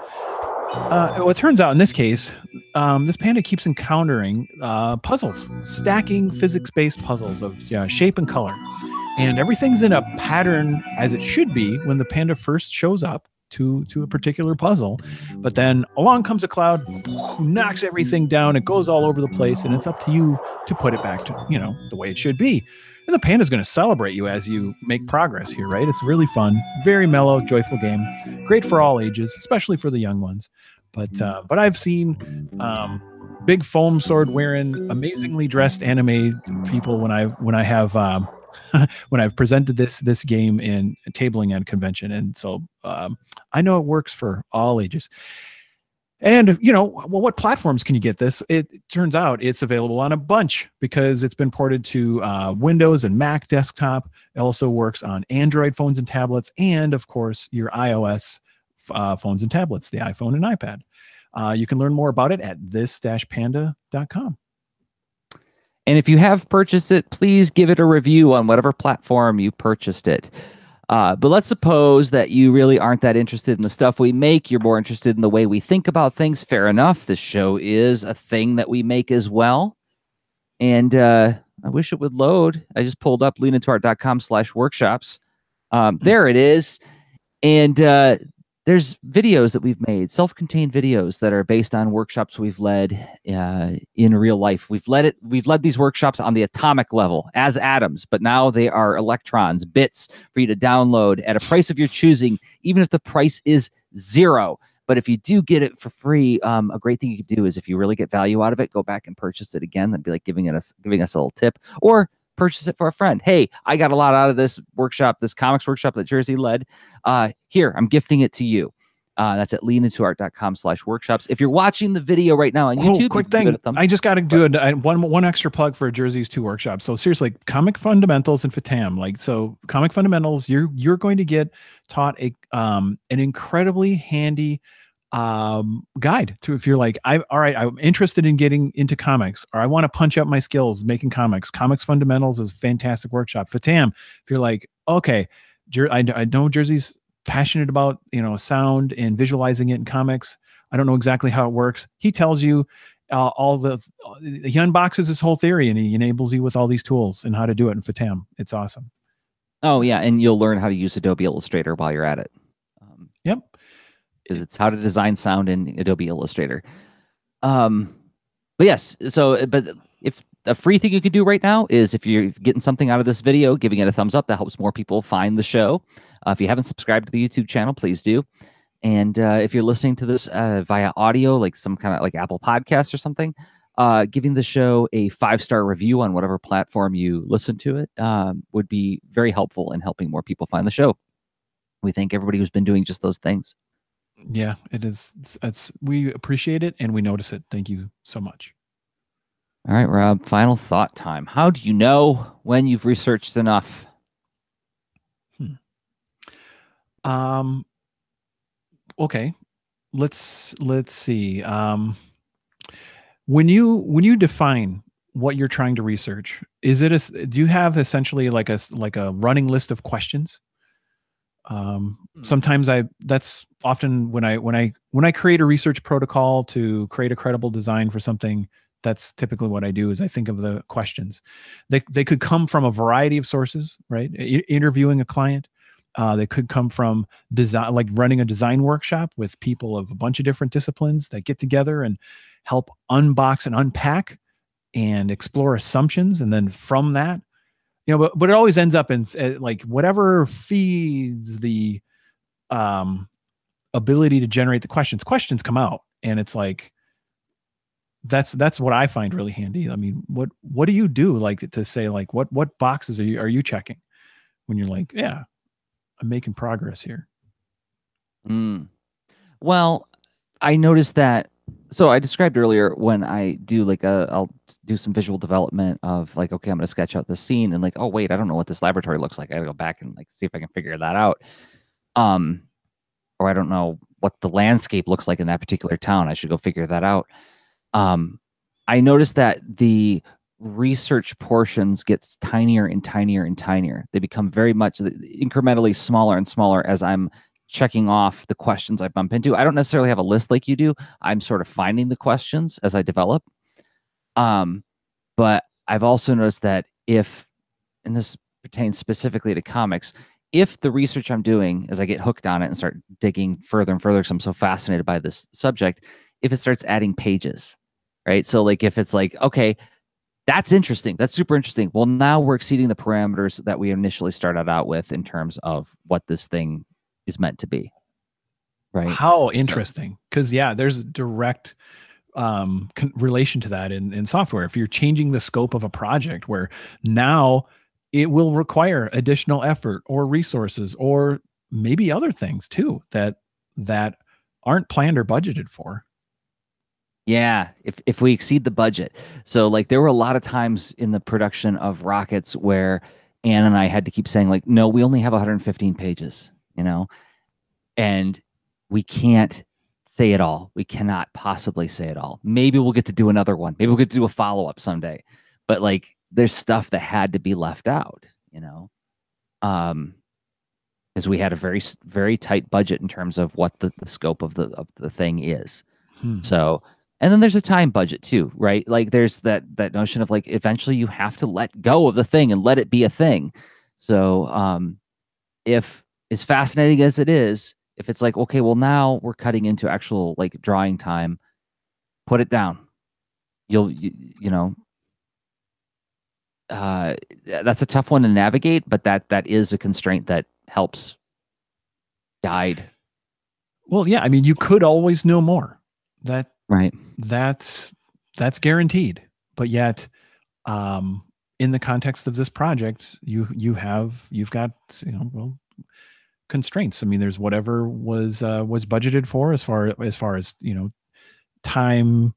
well, it turns out in this case, this panda keeps encountering puzzles, stacking physics-based puzzles of shape and color, and everything's in a pattern as it should be when the panda first shows up to a particular puzzle. But then along comes a cloud, knocks everything down. It goes all over the place, and it's up to you to put it back to the way it should be. And the panda's going to celebrate you as you make progress here, right? It's really fun, very mellow, joyful game, great for all ages, especially for the young ones. But I've seen big foam sword wearing, amazingly dressed anime people when I have when I've presented this game in a tabling and convention, and so I know it works for all ages. And well, what platforms can you get this? It turns out it's available on a bunch because it's been ported to Windows and Mac desktop. It also works on Android phones and tablets, and of course your iOS phones and tablets, the iPhone and iPad. You can learn more about it at this-panda.com. And if you have purchased it, please give it a review on whatever platform you purchased it. But let's suppose that you really aren't that interested in the stuff we make. You're more interested in the way we think about things. Fair enough. This show is a thing that we make as well. And I wish it would load. I just pulled up leanintowart.com/workshops. There it is. And there's videos that we've made, self-contained videos that are based on workshops we've led in real life. We've led these workshops on the atomic level as atoms, but now they are electrons, bits for you to download at a price of your choosing, even if the price is $0. But if you do get it for free, a great thing you could do is, if you really get value out of it, go back and purchase it again. That'd be like giving us a little tip, or purchase it for a friend. Hey, I got a lot out of this workshop, this comics workshop that Jerzy led. Here, I'm gifting it to you. That's at leanintowart.com/workshops. If you're watching the video right now on YouTube, quick thing. I just got to do one extra plug for Jerzy's 2 workshops. So seriously, Comic Fundamentals and FATAM. So Comic Fundamentals, you're going to get taught an incredibly handy guide to, if you're like, I'm interested in getting into comics, or I want to punch up my skills making comics. Comics Fundamentals is a fantastic workshop. FATAM, if you're like, okay, I know Jerzy's passionate about sound and visualizing it in comics. I don't know exactly how it works. He tells you he unboxes his whole theory, and he enables you with all these tools and how to do it in FATAM. It's awesome. Oh yeah, and you'll learn how to use Adobe Illustrator while you're at it. Yep, because it's how to design sound in Adobe Illustrator. But yes, but if a free thing you could do right now is, if you're getting something out of this video, giving it a thumbs up. That helps more people find the show. If you haven't subscribed to the YouTube channel, please do. And if you're listening to this via audio, like some kind of like Apple Podcasts or something, giving the show a 5-star review on whatever platform you listen to it would be very helpful in helping more people find the show. We thank everybody who's been doing just those things. Yeah, it is. We appreciate it, and we notice it. Thank you so much. All right, Rob, final thought time. How do you know when you've researched enough? Okay, let's see. When you define what you're trying to research, do you have essentially like a running list of questions? Sometimes that's often when I create a research protocol to create a credible design for something. That's typically what I do, is I think of the questions. They could come from a variety of sources, right? Interviewing a client. They could come from design, like running a design workshop with people of a bunch of different disciplines that get together and help unbox and unpack and explore assumptions. And then from that, but it always ends up in like whatever feeds the ability to generate the questions. Questions come out, and it's like, that's what I find really handy. I mean, what do you do, like, to say, like, what boxes are you checking? when you're like, yeah, I'm making progress here. Well, I noticed that. So I described earlier when I do I'll do some visual development of like, okay, I'm going to sketch out this scene and like, oh wait, I don't know what this laboratory looks like. I gotta go back and like see if I can figure that out. Um, or I don't know what the landscape looks like in that particular town. I should go figure that out. Um, I noticed that the research portions gets tinier and tinier and tinier. They become very much incrementally smaller and smaller as I'm checking off the questions I bump into. I don't necessarily have a list like you do. I'm sort of finding the questions as I develop. But I've also noticed that and this pertains specifically to comics, if the research I'm doing as I get hooked on it and start digging further and further because I'm so fascinated by this subject, if it starts adding pages, right? So like if it's like, okay, that's interesting. That's super interesting. Well, now we're exceeding the parameters that we initially started out with in terms of what this thing is meant to be. Right. How interesting. Because yeah, there's a direct relation to that in software. If you're changing the scope of a project where now it will require additional effort or resources or maybe other things too that aren't planned or budgeted for. Yeah, if we exceed the budget. So like there were a lot of times in the production of rockets where Ann and I had to keep saying like, no, we only have 115 pages, and we can't say it all. We cannot possibly say it all. Maybe we'll get to do another one. Maybe we'll get to do a follow-up someday. But like there's stuff that had to be left out, because we had a very, very tight budget in terms of what the scope of the thing is. So, and then there's a time budget too, right? Like there's that notion of like eventually you have to let go of the thing and let it be a thing. So if as fascinating as it is, if it's like, okay, well now we're cutting into actual like drawing time, put it down. That's a tough one to navigate, but that is a constraint that helps guide. Well, yeah, I mean, you could always know more. Right. That's guaranteed. But yet, in the context of this project, you've got constraints. I mean, there's whatever was budgeted for as far as time.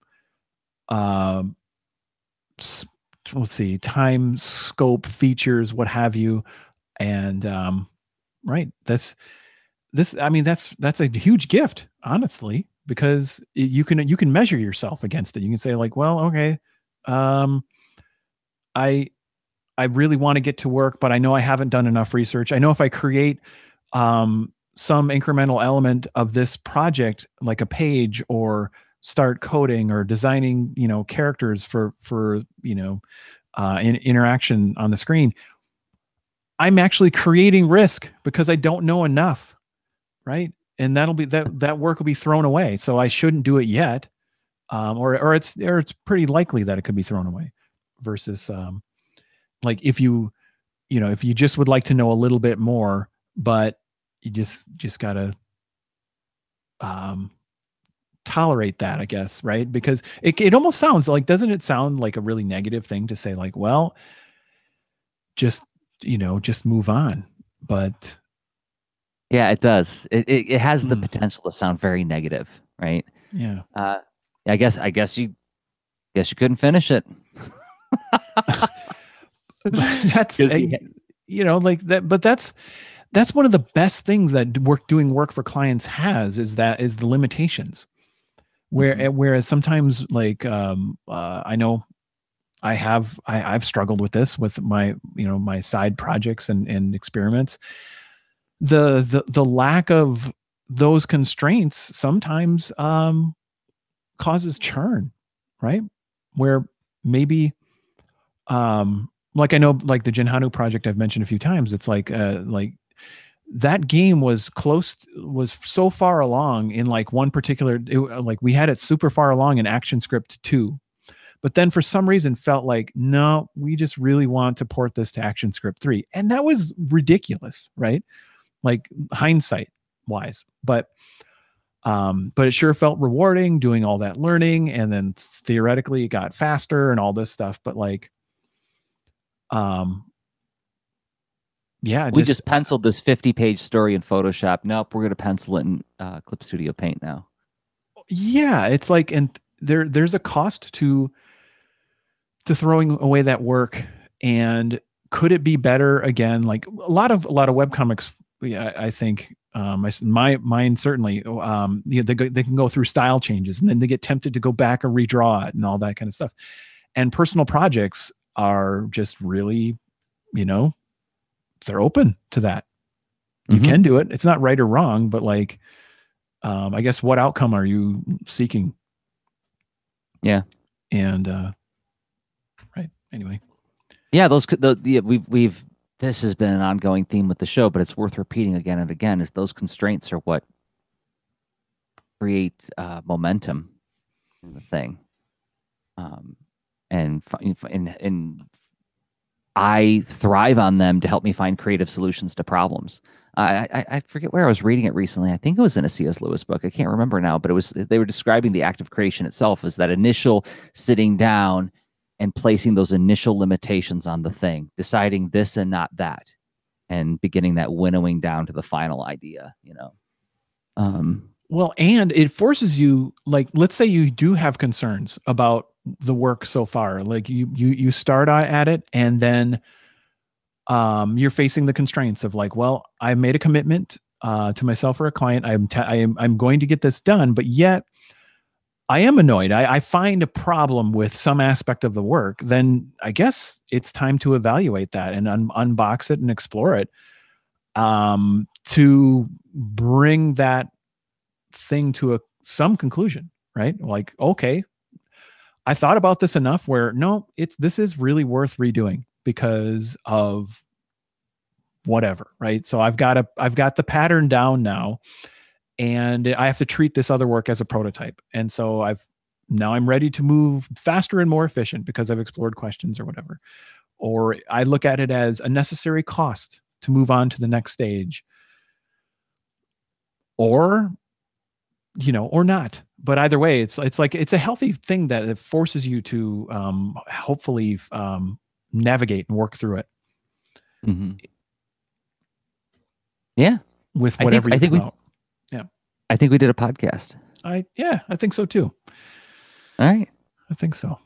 Let's see, time, scope, features, what have you, and right. I mean, that's a huge gift, honestly, because you can measure yourself against it. You can say like, well, okay, I really want to get to work, but I know I haven't done enough research. I know if I create some incremental element of this project, like a page, or start coding or designing, characters for interaction on the screen, I'm actually creating risk because I don't know enough. Right. And that'll be that work will be thrown away. So I shouldn't do it yet. Or it's pretty likely that it could be thrown away versus, like if you just would like to know a little bit more, but you just gotta, tolerate that, I guess. Right. Because it almost sounds like, doesn't it sound like a really negative thing to say like, well, just move on. But yeah, it does. It has the potential to sound very negative, right? Yeah. I guess you couldn't finish it. That's like that. But that's one of the best things that doing work for clients is the limitations. Whereas sometimes like I know I've struggled with this with my my side projects and experiments. The lack of those constraints sometimes causes churn, right? Where maybe like I know like the Jinhanu project I've mentioned a few times, it's like that game was so far along in like one particular, like we had it super far along in ActionScript 2. But then for some reason felt like, no, we just really want to port this to ActionScript 3. And that was ridiculous, right? Like hindsight wise, but it sure felt rewarding doing all that learning. And then theoretically it got faster and all this stuff. But like, yeah, We just penciled this 50-page story in Photoshop. Nope, we're going to pencil it in Clip Studio Paint now. Yeah, it's like, and there's a cost to throwing away that work. And could it be better? Again, like a lot of webcomics, yeah, I think mine certainly, they can go through style changes, and then they get tempted to go back and redraw it and all that kind of stuff. And personal projects are just really, they're open to that. You can do it. It's not right or wrong, but like, I guess, what outcome are you seeking? Yeah. And right. Anyway. Yeah, we've this has been an ongoing theme with the show, but it's worth repeating again and again. Is those constraints are what create momentum in the thing, and I thrive on them to help me find creative solutions to problems. I forget where I was reading it recently. I think it was in a C.S. Lewis book. I can't remember now, but they were describing the act of creation itself as that initial sitting down and placing those initial limitations on the thing, deciding this and not that, and beginning that winnowing down to the final idea, Well, and it forces you, like, let's say you do have concerns about the work so far. Like you start at it, and then you're facing the constraints of like, well, I made a commitment to myself or a client. I'm going to get this done, but yet I am annoyed. I find a problem with some aspect of the work. Then I guess it's time to evaluate that and unbox it and explore it, to bring that thing to some conclusion, right? Like, okay, I thought about this enough where no, this is really worth redoing because of whatever, right? So I've got the pattern down now, and I have to treat this other work as a prototype. And so I'm ready to move faster and more efficient because I've explored questions or whatever. Or I look at it as a necessary cost to move on to the next stage. Or, or not. But either way, it's like, it's a healthy thing that it forces you to hopefully navigate and work through it. Mm-hmm. Yeah. With whatever you come out. Yeah. I think we did a podcast. I think so too. All right. I think so.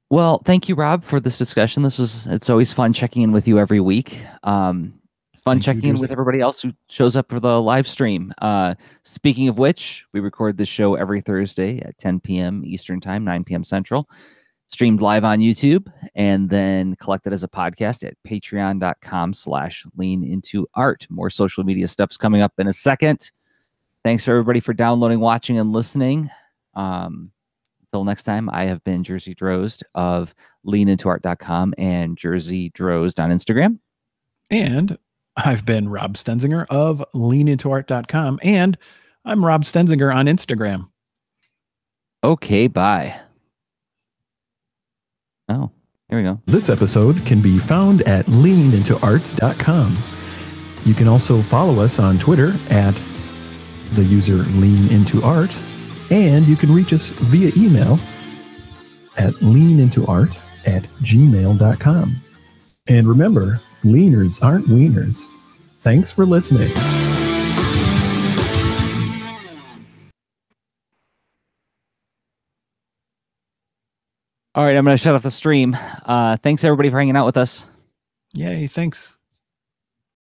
Well, thank you, Rob, for this discussion. It's always fun checking in with you every week. It's fun checking in with everybody else who shows up for the live stream. Speaking of which, we record this show every Thursday at 10 p.m. Eastern Time, 9 p.m. Central. Streamed live on YouTube and then collected as a podcast at patreon.com/leanintoart. More social media stuff's coming up in a second. Thanks for everybody for downloading, watching, and listening. Until next time, I have been Jerzy Drozd of leanintoart.com and Jerzy Drozd on Instagram. And I've been Rob Stenzinger of leanintoart.com, and I'm Rob Stenzinger on Instagram. Okay, bye. Oh, here we go. This episode can be found at leanintoart.com. You can also follow us on Twitter at the user leanintoart, and you can reach us via email at leanintoart@gmail.com. And remember, leaners aren't wieners. Thanks for listening. All right, I'm going to shut off the stream. Thanks, everybody, for hanging out with us. Yay, thanks.